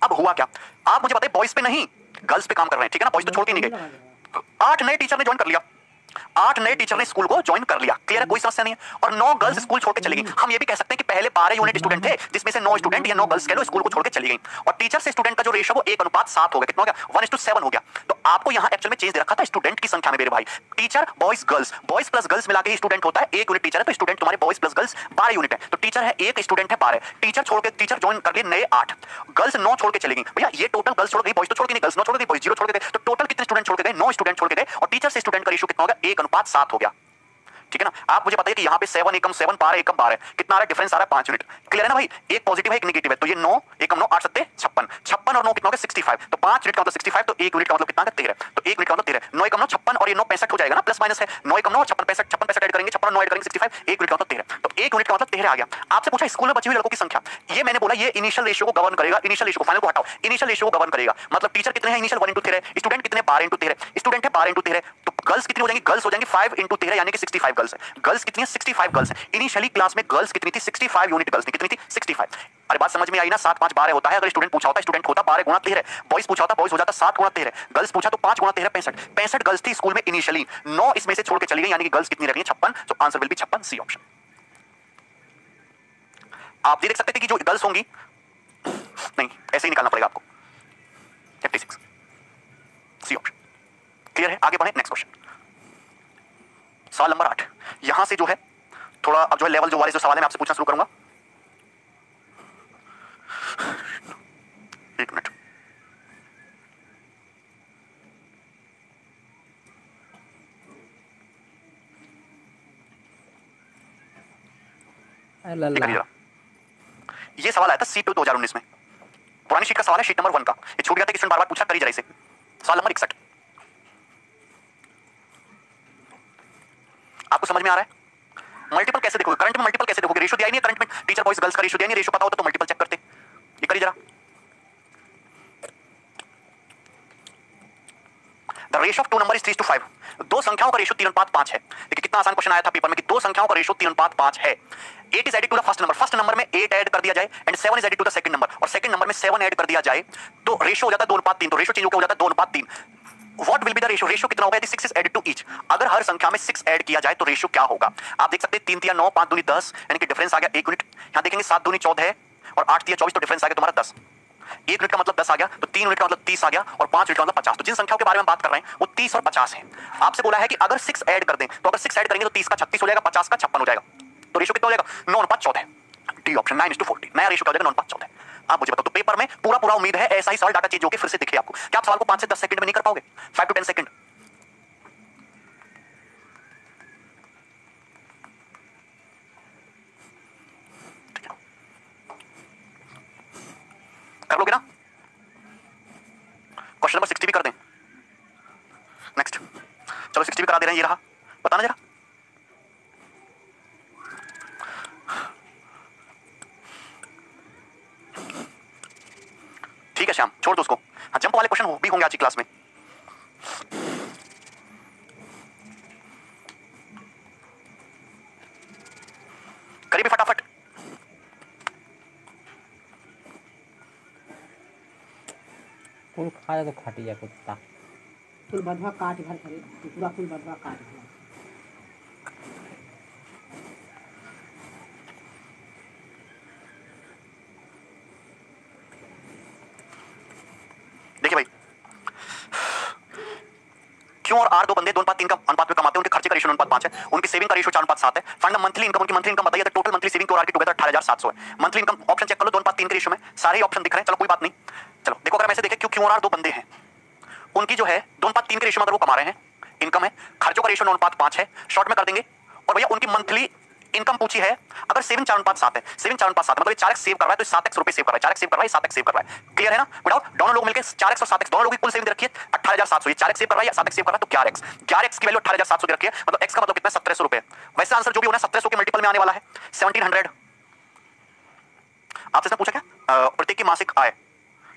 अब हुआ क्या, आप मुझे बताइए, बॉयज पे नहीं गर्ल्स पे काम कर रहे हैं, ठीक है ना, बॉयज तो छोड़ के नहीं गए। 8 नए टीचर ने ज्वाइन कर लिया, 8 नए टीचर ने स्कूल को ज्वाइन कर लिया, क्लियर है, कोई समस्या नहीं है। और 9 गर्ल्स स्कूल छोड़ के चली गई। हम ये भी कह सकते हैं कि पहले 12 यूनिट स्टूडेंट थे, जिसमें से 9 स्टूडेंट या 9 गर्ल्स कह लो स्कूल को छोड़ के चली गई, और टीचर से स्टूडेंट का जो रेशियो वो 1:7 हो गया, कितना हो गया, 1:7 हो गया। तो आपको यहाँ एक्चुअल में चेंज दे रखा था स्टूडेंट की संख्या में मेरे भाई, teacher boys girls, boys plus girls मिला के ही स्टूडेंट होता है, 1 यूनिट टीचर है, तो स्टूडेंट तुम्हारे बॉयज प्लस गर्ल्स 12 यूनिट है, तो टीचर है 1, स्टूडेंट है 12, टीचर छोड़ के टीचर ज्वाइन कर लिए नए 8, गर्ल्स 9 छोड़ के चली गई। भैया ये टोटल गर्ल्स छोड़ गई, बॉयज तो छोड़ के नहीं, गर्ल्स 9 छोड़ के गई, बॉयज 0 छोड़ के गए, तो टोटल कितने स्टूडेंट छोड़ के गए, 9 स्टूडेंट छोड़ के गए, और टीचर से स्टूडेंट का रेशियो कितना हो गया, 1:7 हो गया, ठीक है ना। आप मुझे बताइए कि यहाँ पे 7 एकम 7 12 एकम 12 कितना आ रहा है, डिफरेंस आ रहा है 5 यूनिट, क्लियर है ना भाई, एक पॉजिटिव है एक नेगेटिव है, तो ये 9 एकम 9 8 7 56, 56 और 9 कितना हो गया 65, तो 5 यूनिट का मतलब 65, तो 1 यूनिट का मतलब कितना है 13, तो 1 यूनिट का मतलब 13, 9 एकम 9 56 और ये 9 65 हो जाएगा ना, प्लस माइनस है, 9 एकम 9 56 56 65 ऐड करेंगे, 56 और 9 ऐड करेंगे 65, 1 यूनिट का मतलब 13, तो 1 यूनिट का मतलब 13 आ गया। आपसे पूछा स्कूल में बची हुई लड़कों की संख्या, ये मैंने बोला ये इनिशियल रेशियो को गवर्न करेगा, इनिशियल रेशियो को फाइनल को हटाओ, इनिशियल रेशियो को गवर्न करेगा, मतलब टीचर कितने हैं इनिशियल 1:13, स्टूडेंट कितने 12:13, स्टूडेंट है 12:13, तो गर्ल्स कितनी हो जाएंगी, गर्ल्स हो जाएंगी 5:13 यानी कि 65 गर्ल्स है, गर्ल्स कितनी है 65 गर्ल्स है। इनिशियली क्लास में गर्ल्स कितनी थी 65 यूनिट गर्ल्स थी, कितनी थी 65। अरे बात समझ में आई ना, 7 5 12 होता है, अगर स्टूडेंट पूछा होता स्टूडेंट होता 12 गुणा 13, बॉयज पूछा होता बॉयज हो जाता 7 गुणा 13, गर्ल्स पूछा तो 5 गुणा 13 65, 65 गर्ल्स थी स्कूल में इनिशियली, 9 इसमें से छोड़ के चली गई, यानी कि गर्ल्स कितनी रह गई 56, तो answer will be 56, C option. आप ये देख सकते थे कि जो गर्ल्स होंगी, नहीं ऐसे ही निकालना पड़ेगा आपको, 56, सी ऑप्शन, क्लियर है। आगे बढ़े नेक्स्ट क्वेश्चन, सवाल नंबर 8, यहां से जो है थोड़ा अब जो है लेवल जो वाले जो सवाल है मैं आपसे पूछना शुरू करूंगा, एक मिनट, ये सवाल आया था सीट 2019 में, पुरानी शीट का सवाल है, शीट नंबर 1 का, ये छूट गया था कि बार बार पूछा, करी जरा इसे, सवाल नंबर 61, आपको समझ में आ रहा है। मल्टीपल कैसे देखोगे, करंट में मल्टीपल कैसे देखोगे, रेशियो दिया ही नहीं करंट में, टीचर बॉयज गर्ल्स का रेशियो दिया नहीं, रेशियो पता होता तो मल्टीपल चेक करते, ये करिए जरा। The ratio of 2 number is 3:5, दो संख्याओं का रेशियो 3:5 है। देखिए कितना आसान क्वेश्चन आया था पेपर में कि दो संख्याओं का रेशियो 3:5 है। 8 is added to the first number, first number में 8 ऐड कर दिया जाए and 7 is added to the second number, और सेकंड नंबर में 7 ऐड कर दिया जाए, तो रेशियो हो जाता है 2:3, तो रेशियो चेंज हो जाता है 2:3। What will be the ratio? Ratio कितना होगा यदि 6 is added to each? अगर हर संख्या में 6 ऐड किया जाए तो रेशियो क्या होगा? आप देख सकते हैं 3 3 9 5 दूनी 10, यानी कि डिफरेंस आ गया 1 यूनिट। यहां देखेंगे 7 दूनी 14 है और 8 3 24, तो डिफरेंस आ गया तुम्हारा 10। 1 यूनिट का मतलब 10 आ गया, तो 3 यूनिट का मतलब 30 आ गया, और 5 यूनिट का मतलब 50। तो जिन संख्याओं के बारे में बात कर रहे हैं वो 30 और 50 है। आपसे बोला है कि अगर 6 ऐड कर दें, तो अगर 6 ऐड करेंगे तो 30 का 36 हो जाएगा, 50 का 56 हो जाएगा, तो रेशियो कितना हो जाएगा 9:14। डी ऑप्शन 9:40, नया रेशियो क्या हो जाएगा 9:14। आप मुझे बताओ, तो पेपर में पूरा पूरा उम्मीद है ऐसा ही सवाल डाटा चेंज होकर फिर से दिखे आपको। क्या आप सवाल को 5 से 10 सेकंड में नहीं कर पाओगे? 5 to 10 सेकंड। कर लोगे ना? क्वेश्चन नंबर 60 भी कर दें। नेक्स्ट, चलो 60 भी करा दे रहे हैं, ये रहा, बताना जरा। ठीक है श्याम, छोड़ दो उसको। हाँ, जंप वाले क्वेश्चन भी होंगे आज की क्लास में। करिए फटाफट। फूल खाया तो खटिया कुत्ता। फूल बधवा काट घर करे, पूरा फूल बधवा काट घर। देखिए भाई, क्यों और आर दो बंदे 2:3 का अनुपात में कमाते हैं, उनके खर्चे का रेशियो 9:5 है, उनकी सेविंग का रेशियो 4:7 है। फाइंड द मंथली इनकम, उनकी मंथली इनकम बताइए। टोटल मंथली सेविंग और आर की टुगेदर 18,700 है। मंथली इनकम ऑप्शन चेक कर लो, 2:3 के रेशियो में सारे ही ऑप्शन दिख रहे हैं। चलो कोई बात नहीं, चलो देखो, अगर हम ऐसे देखें क्यों और आर दो बंदे हैं, उनकी जो है 2:3 के रेशियो में अगर वो कमा रहे हैं, इनकम है, खर्चों का रेशियो 9:5 है, शॉर्ट में कर देंगे। और भैया उनकी मंथली इनकम पूछी है, अगर सेविंग 4:7 है, सेविंग 4:7 मतलब 4x सेव कर रहा है, तो 7x रुपए सेव कर रहा है, 4x सेव कर रहा है, 7x सेव कर रहा है। क्लियर है ना? विदाउट दोनों लोग मिलकर 4x और 7x दोनों लोगों की कुल सेविंग रखी है 18,700। ये 4x सेव कर रहा है या 7x सेव कर रहा है, तो 11x की वैल्यू 18,700 रखी है, मतलब x का मतलब कितना 1700 रुपए। वैसे आंसर जो भी होना 1700 के मल्टीपल में आने वाला है 1700। आपसे इसने पूछा क्या प्रत्येक की मासिक आय,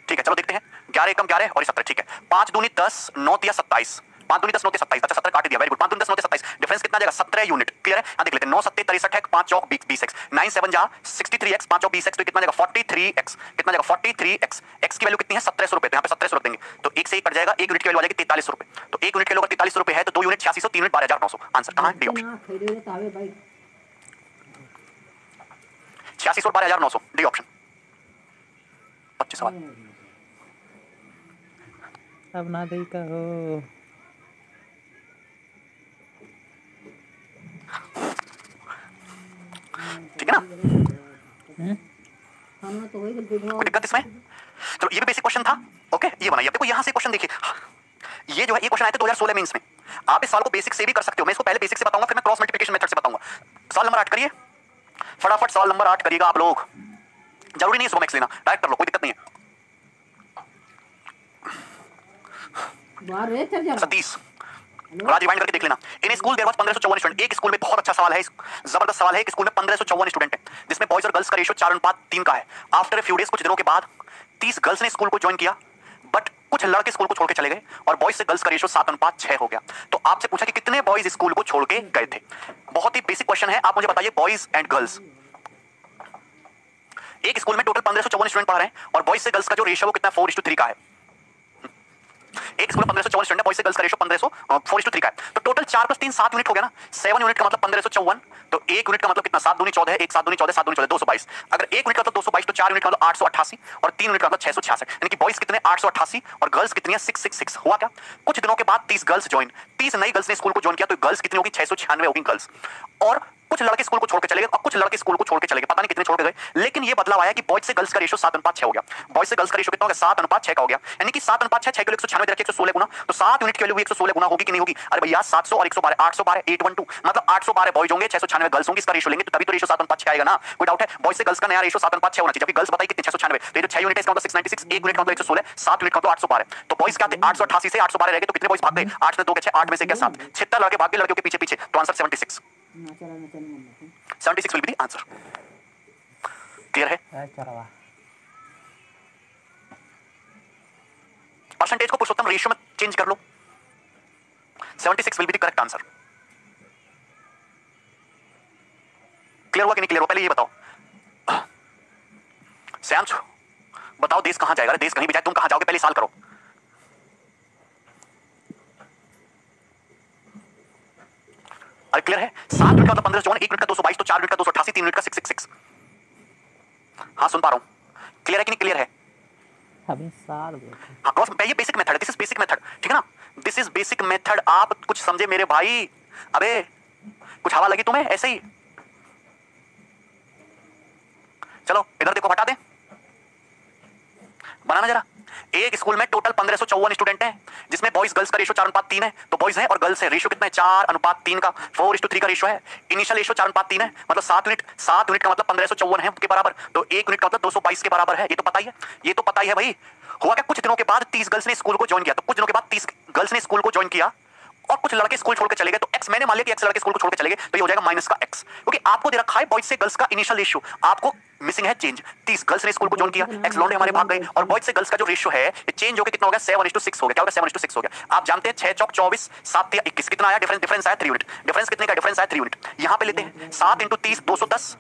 ठीक है, चलो देखते हैं। 11 एकम 11 और 17, ठीक है। 5 दूनी 10, 9 तिया 27, 5 दूनी 10 9 तिया 27, अच्छा 17 काट दिया, वेरी गुड। 5 दूनी 10 9 तिया 27, डिफरेंस कितना आ जाएगा 17 यूनिट। क्लियर है? यहाँ देख लेते हैं, 9 सत्ते 63 है, 5 चौक 20x, 9 7 जा 63x, 5 चौक 20x, तो कितना जाएगा 43x, कितना जाएगा 43x, x की वैल्यू कितनी है 1700 रुपए, तो यहाँ पे 1700 रख देंगे, तो एक से एक कट जाएगा, 1 यूनिट की वैल्यू आ जाएगी 4300 रुपए, तो 1 यूनिट की वैल्यू अगर 4300 रुपए है तो 2 यूनिट 8600, 3 यूनिट 12900, आंसर कहाँ है? D option. 8600 और 12900, डी ऑप्शन। 25 सवाल। अब ना दे कहो। ठीक है ना? तो वही कोई दिक्कत इसमें? चलो ये भी बेसिक क्वेश्चन था, ओके ये बनाइए। देखो यहाँ से क्वेश्चन देखिए, ये जो है ये क्वेश्चन आए थे 2016 में इसमें। आप इस सवाल को बेसिक से भी कर सकते हो, मैं इसको पहले बेसिक से बताऊंगा, फिर मैं क्रॉस मल्टीप्लिकेशन मेथड से बताऊंगा। सवाल नंबर 8 करिए, फटाफट सवाल नंबर 8 करिएगा आप लोग, जरूरी नहीं है मैक्स लेना, डायरेक्ट कर लो, कोई दिक्कत नहीं है। सतीश राज रिवाइंड करके देख लेना। In school there was 1554 student. एक स्कूल में बहुत अच्छा सवाल है, जबरदस्त सवाल है। एक स्कूल में 1554 स्टूडेंट है, जिसमें बॉयज और गर्ल्स का रेशियो 4:3 का है। आफ्टर ए फ्यू डेज, कुछ दिनों के बाद 30 गर्ल्स ने स्कूल को ज्वाइन किया, बट कुछ लड़के स्कूल को छोड़ के चले गए और बॉयज से गर्ल्स का रेशियो 7:6 हो गया। तो आपसे पूछा कि कितने बॉयज स्कूल को छोड़ के गए थे। बहुत ही बेसिक क्वेश्चन है, आप मुझे बताइए बॉयज एंड गर्ल्स। एक स्कूल में टोटल 1554 स्टूडेंट पढ़ रहे हैं और बॉयज से गर्ल्स का जो रेशियो वो कितना 4:3 का है। एक स्कूल में 1554 स्टूडेंट है, बॉयज से गर्ल्स का रेशियो 4:3 का है। तो टोटल 4 + 3 7 यूनिट हो गया ना। 7 यूनिट का मतलब 1554, तो 1 यूनिट का मतलब कितना 7 दूनी 14 है, 1 7 दूनी 14, 7 दूनी 14, 222। अगर 1 यूनिट का मतलब 222, तो 4 यूनिट का मतलब 888 और 3 यूनिट का मतलब 666। यानी कि बॉयज कितने 888 और गर्ल्स कितनी है 666। हुआ क्या, कुछ दिनों के बाद 30 गर्ल्स ज्वाइन, 30 नई गर्ल्स ने स्कूल को ज्वाइन किया, तो गर्ल्स कितनी होगी 696 होगी गर्ल्स। और कुछ लड़के स्कूल को छोड़ के चले गए और कुछ लड़के स्कूल को छोड़ के चले गए, पता नहीं कितने छोड़ के गए, लेकिन ये बदलाव आया कि बॉयज से गर्ल्स का रेशियो 7:6 हो गया। बॉयज से गर्ल्स का रेशियो कितना हो गया 7:6 का हो गया। यानी कि 7:6 6 किलो 196 रखे 116 गुना, तो 7 यूनिट की वैल्यू 116 गुना होगी कि नहीं होगी? अरे भैया 700 और 112 812 812, मतलब 812 बॉयज होंगे 696 गर्ल्स होंगी, इसका रेशियो लेंगे तो तभी तो रेशियो 7:6 आएगा ना। कोई डाउट है? बॉयज से गर्ल्स का नया रेशियो 7:6 होना चाहिए, जबकि गर्ल्स बताइए कितने 696, तो ये जो 6 यूनिट है इसका मतलब 696, 1 यूनिट का मतलब 116, 7 यूनिट का मतलब 812। तो बॉयज क्या थे 888 से 812 रह गए, तो कितने बॉयज भाग गए? 8 में 2 के 6, 8 में से क्या 7, 76 लड़के भाग गए लड़कियों के पीछे पीछे, तो answer 76। 76 will be the answer. Clear है? परसेंटेज को पुरुषोत्तम रेशियो में चेंज कर लो, 76 will be the correct answer. Clear हुआ कि नहीं क्लियर हुआ? पहले ये बताओ सैंच, बताओ देश कहां जाएगा? देश कहीं भी जाए, तुम कहां जाओगे पहले साल करो। अरे क्लियर है? 7 यूनिट का मतलब 1554, 1 यूनिट का 222, तो 4 यूनिट का 288, 3 यूनिट का 666। हाँ सुन पा रहा हूं, क्लियर है कि नहीं क्लियर है? अभी साल हाँ क्रॉस, ये बेसिक मेथड है, दिस इज बेसिक मेथड, ठीक है ना? This is basic method. आप कुछ समझे मेरे भाई? अबे कुछ हवा लगी तुम्हें ऐसे ही? चलो इधर देखो, हटा दे, बनाना जरा। एक स्कूल में टोटल 1554 स्टूडेंट हैं, जिसमें बॉयज गर्ल्स का रेशियो 4:3 है, तो बॉयज है और गर्ल्स है, रेशियो कितना है 4:3 का, 4:3 का रेशियो है। इनिशियल रेशियो 4:3 है, मतलब 7 यूनिट का मतलब 1554 है के बराबर, तो 1 यूनिट का मतलब 222 के बराबर है। ये तो पता ही है, ये तो पता ही है भाई। हुआ क्या, कुछ दिनों के बाद 30 गर्ल्स ने स्कूल को ज्वाइन किया, तो कुछ दिनों के बाद 30 गर्ल्स ने स्कूल को ज्वाइन किया और कुछ लड़के स्कूल छोड़ के चले गए, तो x मैंने मान लिया कि x लड़के स्कूल को छोड़ के चले गए, तो ये हो जाएगा माइनस का x, क्योंकि आपको दे रखा है बॉयज से गर्ल्स का इनिशियल रेशियो, आपको मिसिंग है चेंज। 30 गर्ल्स ने स्कूल को ज्वाइन किया, x लौंडे हमारे भाग गए, और बॉयज से गर्ल्स का जो रेशियो है ये चेंज होकर कितना हो गया 7:6 हो गया। क्या हो गया 7:6 हो गया। आप जानते हैं 6 चौक 24, 7 या 21, कितना आया डिफरेंस आया 3 यूनिट। डिफरेंस कितने का? डिफरेंस आया 3 यूनिट। यहां पे लेते हैं 7 × 30 210,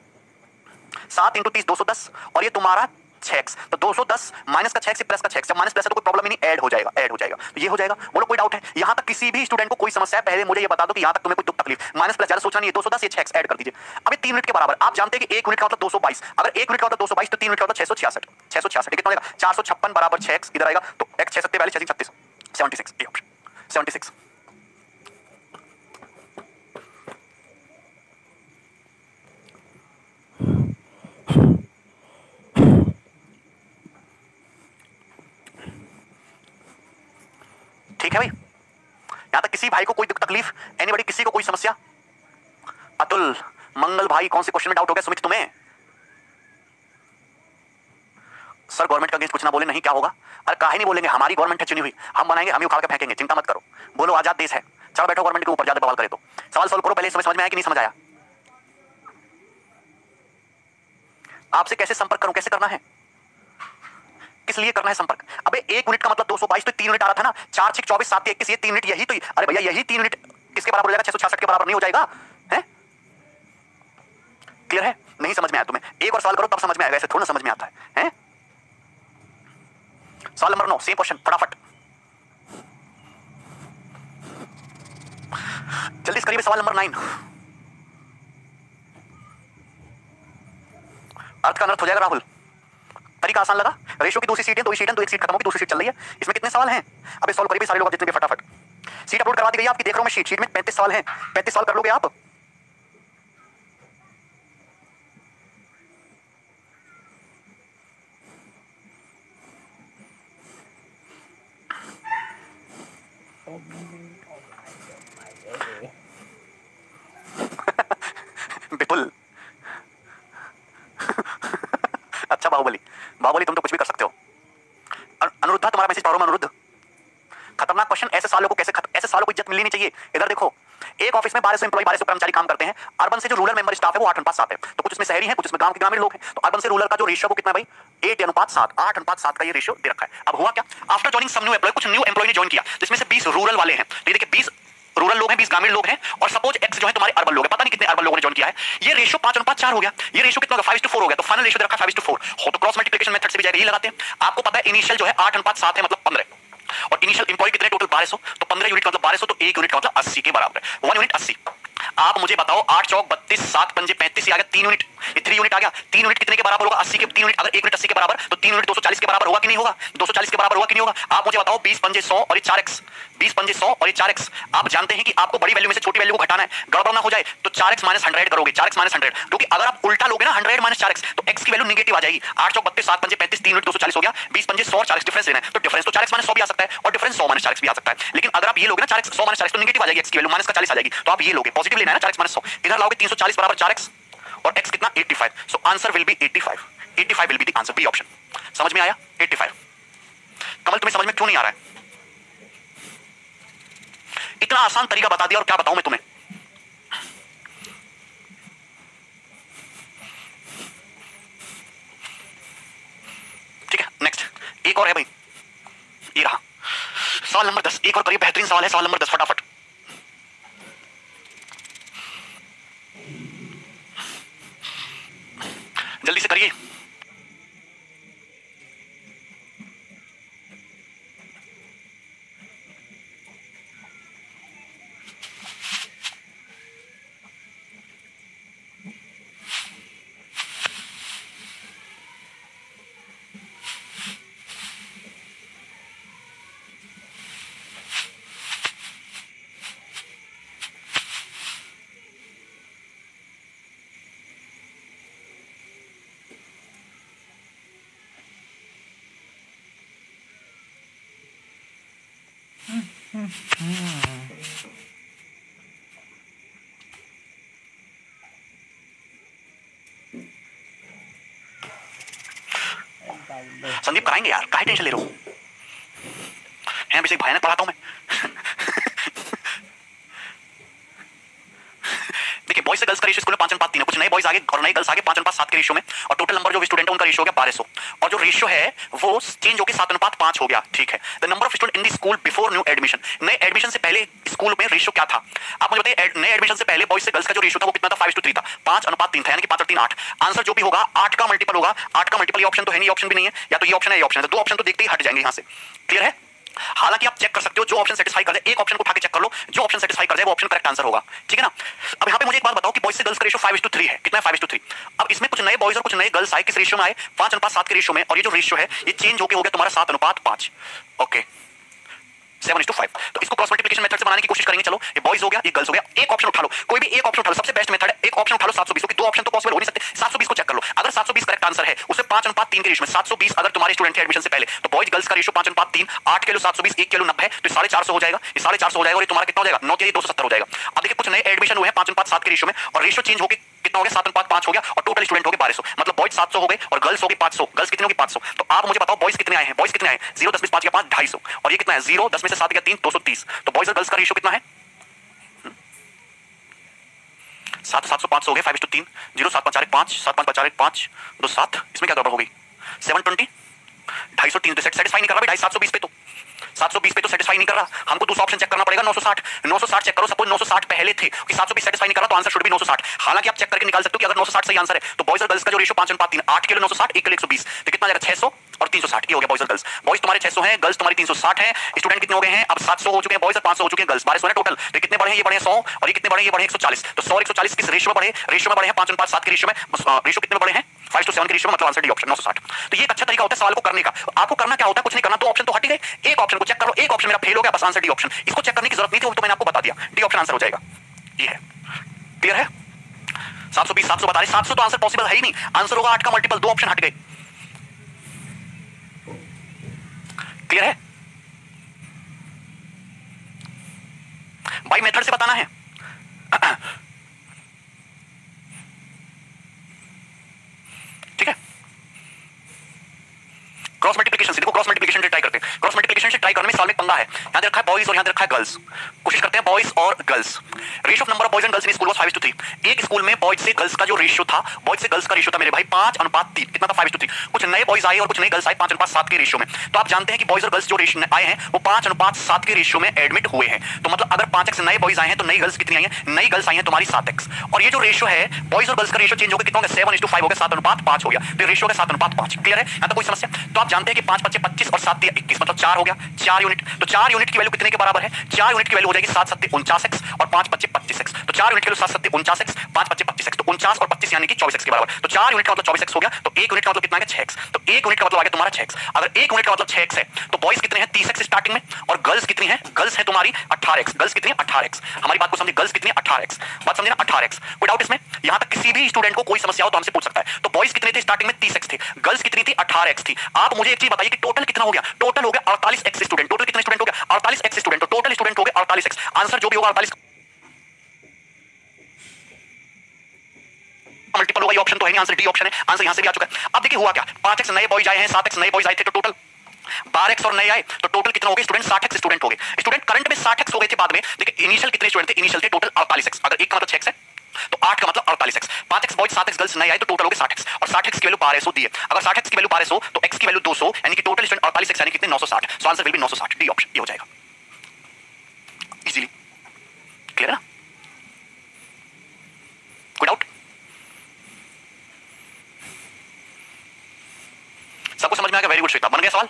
7 × 30 210, और ये तुम्हारा 6x, तो 210 माइनस का 6x प्लस का 6x, जब माइनस प्लस है तो कोई प्रॉब्लम ही नहीं, ऐड हो जाएगा, तो ये हो जाएगा। बोलो कोई डाउट है यहां तक? किसी भी स्टूडेंट को कोई समस्या है पहले मुझे ये बता दो कि यहां तक तुम्हें कोई तकलीफ? माइनस प्लस ज्यादा सोचना नहीं है, 210 ये 6x ऐड कर दीजिए। अभी 3 यूनिट के बराबर, आप जानते हैं कि 1 यूनिट का मतलब 222, अगर 1 यूनिट का मतलब 222 तो 3 यूनिट का मतलब 666, 666 कितना हो जाएगा 456 बराबर 6x, इधर आएगा तो x 6 7 36 36, 76 ये ऑप्शन 76। ठीक है भाई, यहां तक किसी भाई को कोई तकलीफ? एनीबॉडी, किसी को कोई समस्या? अतुल, मंगल भाई, कौन से क्वेश्चन में डाउट हो गया? सुमित तुम्हें? सर गवर्नमेंट का अगेंस्ट कुछ ना बोले, नहीं क्या होगा? अरे काहे नहीं बोलेंगे, हमारी गवर्नमेंट है चुनी हुई, हम बनाएंगे, हम ही उखाड़ के फेंकेंगे, चिंता मत करो। बोलो आजाद देश है, चलो बैठो गवर्नमेंट के ऊपर, ज्यादा बवाल करे तो। सवाल सॉल्व करो पहले, समझ में आया कि नहीं समझ आया? आपसे कैसे संपर्क करूं, कैसे करना है, किस लिए करना है संपर्क? अबे 1 यूनिट का मतलब 222, तो 3 यूनिट आ रहा था ना, 4 6 24 7 21, ये 3 यूनिट, यही तो, अरे भैया यही 3 यूनिट किसके बराबर हो जाएगा 666 के बराबर नहीं हो जाएगा? हैं क्लियर है? नहीं समझ में आया तुम्हें? एक और सवाल करो तब समझ में आएगा, ऐसे थोड़ा समझ में आता है? सवाल नंबर 9 सेम क्वेश्चन, फटाफट जल्दी करिए। सवाल नंबर 9 अर्थ का अनर्थ हो जाएगा राहुल। तरीका आसान लगा? रेशियो की दूसरी सीट है, दो सीट है, तो एक सीट खत्म होगी, दूसरी सीट चल रही है। इसमें कितने सवाल हैं? अब सॉल्व करिए सारे लोग जितने भी, फटाफट। सीट अपलोड करवा दी गई है आपकी, देख रहा हूं मैं शीट में 35 सवाल हैं। 35 सवाल कर लोगे आप? बिपुल अच्छा बाहुबली, बाहुबली तुम तो कुछ भी कर सकते हो। अनुरुद्धा तुम्हारा मैसेज पढ़ रहा हूं मैं, अनुरुद्ध। खतरनाक क्वेश्चन, ऐसे सालों को ऐसे सालों को इज्जत मिलनी नहीं चाहिए। इधर देखो, एक ऑफिस में 1200 एम्प्लॉय, 1200 कर्मचारी काम करते हैं। अर्बन से जो रूरल मेंबर स्टाफ है वो 8:7 है, तो कुछ इसमें शहरी है, कुछ इसमें गांव के ग्रामीण लोग हैं। तो अर्बन से रूरल का जो रेशियो वो कितना है भाई? 8:7, 8:7 का ये रेशियो दे रखा है। अब हुआ क्या? After joining some new employ, कुछ न्यू एम्प्लॉय ने ज्वाइन किया, जिसमें से 20 रूरल वाले हैं। तो ये देखिए 20 रूरल लोग हैं, 20 ग्रामीण लोग हैं, और सपोज एक्स जो है तुम्हारे अर्बन लोग हैं। पता नहीं कितने अर्बन लोगों ने ज्वाइन किया है। ये रेशियो 5:4 हो गया। ये रेशियो कितना होगा? 5:4 हो गया। तो फाइनल रेशियो दे रखा है 5:4 हो, तो क्रॉस मल्टीप्लिकेशन मेथड से भी जाएगा, ये लगाते हैं। आपको पता है इनिशियल जो है 8:7 है, मतलब 15, और इनिशियल एम्प्लॉय कितने टोटल? 1200, तो 15 यूनिट का मतलब 1200, तो 1 यूनिट का मतलब 80 के बराबर है। 1 यूनिट 80। आप मुझे बताओ, 8 चौक 32, 7 पंजे 35, आ गया 3 यूनिट, ये 3 यूनिट आ गया। 3 यूनिट कितने के बराबर होगा? 80 के 3 यूनिट। अगर 1 यूनिट 80 के बराबर, तो 3 यूनिट 240 के बराबर होगा कि नहीं होगा? 240 के बराबर होगा कि नहीं होगा? आप मुझे बताओ, 20 पंजे 100 और ये 4x, 20 पंजे 100 और ये 4x। आप जानते हैं कि आपको बड़ी वैल्यू में से छोटी वैल्यू को घटाना है, गड़बड़ ना हो जाए, तो 4x - 100 करोगे, 4x - 100, क्योंकि अगर आप उल्टा लोगे ना 100 - 4x, तो x की वैल्यू नेगेटिव आ जाएगी। 8 चौक 32, 7 पंजे 35, 3 यूनिट 240 हो गया। 20 पंजे 100 और 4x डिफरेंस लेना है, तो डिफरेंस तो 4x - 100 भी आ सकता है, और डिफरेंस 100 - 4x भी आ सकता है। लेकिन अगर आप ये लोगे ना 4x 100 - 4x, तो नेगेटिव आ जाएगी, x की वैल्यू माइनस का 40 आ जाएगी। तो आप ये लोगे, पॉजिटिव लेना है ना, 4x - 100। इधर लाओगे 340 बराबर 4x, और x कितना? 85। So answer will be 85। 85 will be the answer, B option. समझ में आया? 85। कमल तुम्हें समझ में क्यों नहीं आ रहा है? इतना आसान तरीका बता दिया, और क्या बताऊं मैं तुम्हें? ठीक है, नेक्स्ट एक और है भाई, ये रहा सवाल नंबर 10। एक और करिए, बेहतरीन सवाल है सवाल नंबर 10, फटाफट। जल्दी से करिए। संदीप कराएंगे यार, काहे टेंशन ले रहे हो? हैं अभिषेक, भयानक पढ़ाता हूं मैं। देखिए, बॉयज से गर्ल्स का रेशियो स्कूल में 5:3 है। कुछ नए बॉयज आगे और नए गर्ल्स आगे 5:7 के रेशियो में, और टोटल नंबर जो स्टूडेंट है उनका रेशियो हो गया 1200, और जो रेशियो है वो चेंज होकर 7:5 हो गया। ठीक है, the number of student in the school before new admission, नए एडमिशन से पहले स्कूल में रेशियो क्या था? आप मुझे बताइए, नए एडमिशन से पहले बॉयज से गर्ल्स का जो रेशियो था वो कितना था? 5:3 था, 5:3 था, यानी कि 5 और 3 8। आंसर जो भी होगा 8 का मल्टीपल होगा। 8 का मल्टीपल, ये ऑप्शन तो है नहीं, ऑप्शन भी नहीं है, या तो ये ऑप्शन है, ये ऑप्शन है, तो 2 ऑप्शन तो देखते ही हट जाएंगे यहां से। क्लियर है? हालांकि आप चेक कर सकते हो, जो ऑप्शन सेटिस्फाई कर जाए, एक ऑप्शन को उठा के चेक कर लो, जो ऑप्शन सेटिस्फाई कर जाए वो ऑप्शन करेक्ट आंसर होगा। ठीक है ना? अब यहाँ पे मुझे एक बात बताओ कि बॉयज से गर्ल्स का रेशियो 5:3 है। कितना है? 5:3। अब इसमें कुछ नए बॉयज और कुछ नए गर्ल्स आए, किस रेशियो में आए? 5:7 के रेशियो में, और ये जो रेशियो है ये चेंज होकर हो गया तुम्हारा 7:5। ओके, 7:5। तो इसको क्रॉस मल्टीप्लिकेशन मेथड से बनाने की कोशिश करेंगे। चलो, ये बॉयज हो गया, ये गर्ल्स हो गया, एक ऑप्शन उठा लो, कोई भी एक ऑप्शन उठा लो, सबसे बेस्ट मेथड है एक ऑप्शन उठा लो 720, क्योंकि 2 ऑप्शन तो पॉसिबल हो नहीं सकते। 720 को चेक कर लो, अगर 720 करेक्ट आंसर है, उसे 5:3 के रेशियो में 720 अगर तुम्हारे स्टूडेंट थे एडमिशन से पहले, तो बॉयज गर्ल्स का रेशियो 5:3, 8 के लिए 720, 1 के लिए 90 है, तो 450 हो जाएगा। ये 450 हो जाएगा, और ये तुम्हारा कितना हो जाएगा? 9 के लिए 270 हो जाएगा। अब देखिए, कुछ नए एडमिशन हुए हैं 5:7 के रेशियो में, और रेशियो चेंज होकर कितना हो गया? 7:5 हो गया, और टोटल स्टूडेंट हो गए 1200, मतलब बॉयज 700 हो गए और गर्ल्स हो गई 500। गर्ल्स कितनी होगी? 500। तो आप मुझे बताओ बॉयज कितने आए हैं? बॉयज कितने आए? 0 10 5 5 250, और ये कितना है? 0 10 में से 7 गया 3 230। तो बॉयज और गर्ल्स का रेशियो कितना है? 7 700 500 हो गए, 5:3, 0 7 5 4 5 7 5 5 4 5 2 7। इसमें क्या गड़बड़ हो गई? 720, 250 3 सेटिस्फाई नहीं कर रहा भाई 720 पे, तो 720 पे तो सेटिस्फाई नहीं कर रहा, हमको दूसरा ऑप्शन चेक करना पड़ेगा 960। 960 चेक करो, सपोज 960 पहले थे कि 720 सेटिस्फाई नहीं कर रहा तो आंसर शुड बी 960। हालांकि आप चेक करके निकाल सकते हो कि अगर 960 सही आंसर है तो बॉयज और गर्ल्स का जो रेशियो 5:3, 8 के लिए 960, 1 के लिए 120, तो कितना आ जाएगा 600 और 360, ये हो गया बॉयज और गर्ल्स। बॉयज तुम्हारे 600 हैं, गर्ल्स तुम्हारी 360 है। स्टूडेंट कितने हो गए हैं अब 700 हो चुके हैं बॉयज और 500 हो चुके हैं गर्ल्स, 1200 है टोटल। तो कितने बढ़े हैं, ये बढ़े 100 और ये कितने बढ़े, ये बढ़े 140। तो 100 और 140 किस रेशियो में बढ़े, रेशियो में बढ़े हैं 5:5, 7 के रेशियो में। रेशियो कितने में बढ़े हैं 5:7 के रेशियो में, मतलब आंसर डी ऑप्शन 960। तो ये एक अच्छा तरीका होता है सवाल को करने का। आपको करना क्या होता है, कुछ नहीं करना, दो ऑप्शन तो हट ही गए, एक ऑप्शन को चेक करो, एक ऑप्शन मेरा फेल हो गया, बस आंसर डी ऑप्शन। इसको चेक करने की जरूरत नहीं थी, वो तो मैंने आपको बता दिया, डी ऑप्शन आंसर हो जाएगा। ये है, क्लियर है। 720 700 बता रहे, 700 तो आंसर पॉसिबल है ही नहीं, आंसर होगा 8 का मल्टीपल, दो ऑप्शन हट गए। क्लियर है भाई, मेथड से बताना है। ठीक है, क्रॉस मल्टीप्लिकेशन से देखो, क्रॉस मल्टीप्लिकेशन से ट्राई करते हैं। क्रॉस मल्टीप्लिकेशन से ट्राई करने में सवाल में पंगा है, यहां दे रखा है बॉयज और यहां दे रखा है गर्ल्स। कोशिश करते हैं बॉयज और girls. Ratio of number of boys and girls in school was 5:3। एक स्कूल में बॉयज से गर्ल्स का जो रेशियो था, बॉयज से गर्ल्स का रेशियो था मेरे भाई 5:3, कितना था 5:3। कुछ नए बॉयज आए और कुछ नए गर्ल्स आए 5:7 के रेशियो में। तो आप जानते हैं कि बॉयज और गर्ल्स जो रेशियो आए हैं वो 5:7 के रेशियो में एडमिट हुए हैं। तो मतलब अगर 5x नए बॉयज आए हैं तो नई गर्ल्स कितनी आई हैं, नई गर्ल्स आई हैं तुम्हारी 7x। और ये जो रेशियो है बॉयज और गर्ल्स का रेशियो चेंज हो गया, कितना हो गया 7:5 हो गया, 7:5 हो गया। तो रेशियो हो गया 7:5। क्लियर है, यहां तक कोई समस्या। तो आप जानते हैं कि 5 × 25 और 7 × 21 मतलब 4 हो गया, 4 यूनिट। तो 4 यूनिट की वैल्यू कितने के बराबर है, 4 यूनिट की वैल्यू हो जाएगी 7 × 7 = 49x और 5 × 25 = 25x। तो 4 यूनिट की वैल्यू 7 × 7 = 49x, 5 × 25 = 25x। तो 49 और 25 यानी कि 24x के बराबर। तो 4 यूनिट का मतलब 24x हो गया, तो 1 यूनिट का मतलब कितना है 6x। तो 1 यूनिट का मतलब आ गया तुम्हारा 6x। अगर 1 यूनिट का मतलब 6x है तो बॉयज कितने हैं 30x स्टार्टिंग में, और गर्ल्स कितनी है, गर्ल्स है तुम्हारी 18x। गर्ल्स कितनी है 18x। हमारी बात को समझिए, गर्ल्स कितनी है 18x, बात समझे ना 18x। कोई डाउट इसमें, यहां तक किसी भी स्टूडेंट को कोई समस्या हो तो हमसे पूछ सकता है। तो बॉयज कितने थे स्टार्टिंग में 30x थे, गर्ल्स कितनी थी 18x थी। आप मुझे एक चीज बताइए कि टोटल कितना हो गया, टोटल हो गया 48x स्टूडेंट। टोटल कितने स्टूडेंट हो गया 48x स्टूडेंट। तो टोटल स्टूडेंट हो गए 48x, आंसर जो भी होगा 48 मल्टीपल होगा, ये ऑप्शन तो है नहीं, आंसर डी ऑप्शन है। आंसर यहां से भी आ चुका है। अब देखिए हुआ क्या, 5x नए बॉयज आए हैं, 7x नए बॉयज आए थे, तो टोटल 12x और नए आए तो टोटल कितना हो गए स्टूडेंट 60x स्टूडेंट हो गए। स्टूडेंट करंट में 60x हो गए थे, बाद में देखिए इनिशियल कितने स्टूडेंट थे, इनिशियल थे टोटल 48x। अगर एक का मतलब 6x है तो 8 का मतलब 48x। 5x boys 7x girls नए आए तो टोटल हो गए 60x, और 60x की वैल्यू 1200 दी है। अगर 60x की वैल्यू 1200 तो x की वैल्यू 200, यानी कि टोटल स्टूडेंट 48x यानी कितने 960। सो answer will B 960, D option, ये हो जाएगा इजीली। क्लियर है ना, कोई डाउट, सबको समझ में आ गया, वेरी गुड श्वेता, बन गया सवाल।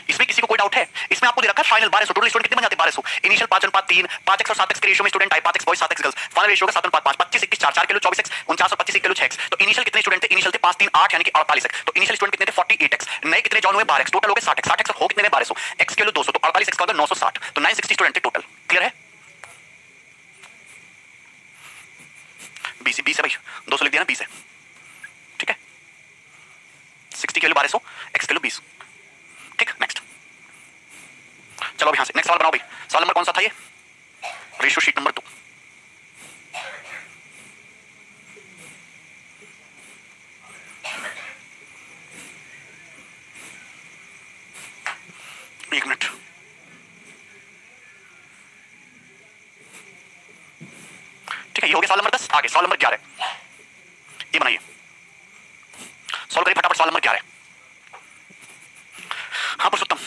इसमें किसी को कोई डाउट है, इसमें आपको दे रखा है फाइनल 1200, टोटल स्टूडेंट कितने बन जाते हैं 1200। इनिशियल 5:3, 5x और 7x के रेशियो में स्टूडेंट आए, 5x boys 7x girls, final ratio का 7:5, 25 21 4 4 किलो 24x, 49 और 25 1 किलो 6x। तो इनिशियल कितने स्टूडेंट थे, इनिशियल थे 5 3 8 यानी कि 48x। तो इनिशियल स्टूडेंट कितने थे 48x, नए कितने जॉइन हुए 12x, टोटल हो गए 60x, 60x हो कितने में 1200, x की वैल्यू 200, तो 48x का 960, तो 960 स्टूडेंट थे टोटल। क्लियर है, बीस है भाई, 200 लिख दिया ना, 20 है, ठीक है। 60 की वैल्यू 1200, x की वैल्यू 20, ठीक। नेक्स्ट चलो अब यहां से नेक्स्ट सवाल बनाओ भाई। सवाल नंबर कौन सा था ये, रेशियो शीट नंबर 2। एक मिनट, ठीक है, ये हो गया सवाल नंबर 10। आगे सवाल नंबर 11, ये बनाइए, सॉल्व करिए फटाफट सवाल नंबर 11। हाँ पुरुषोत्तम,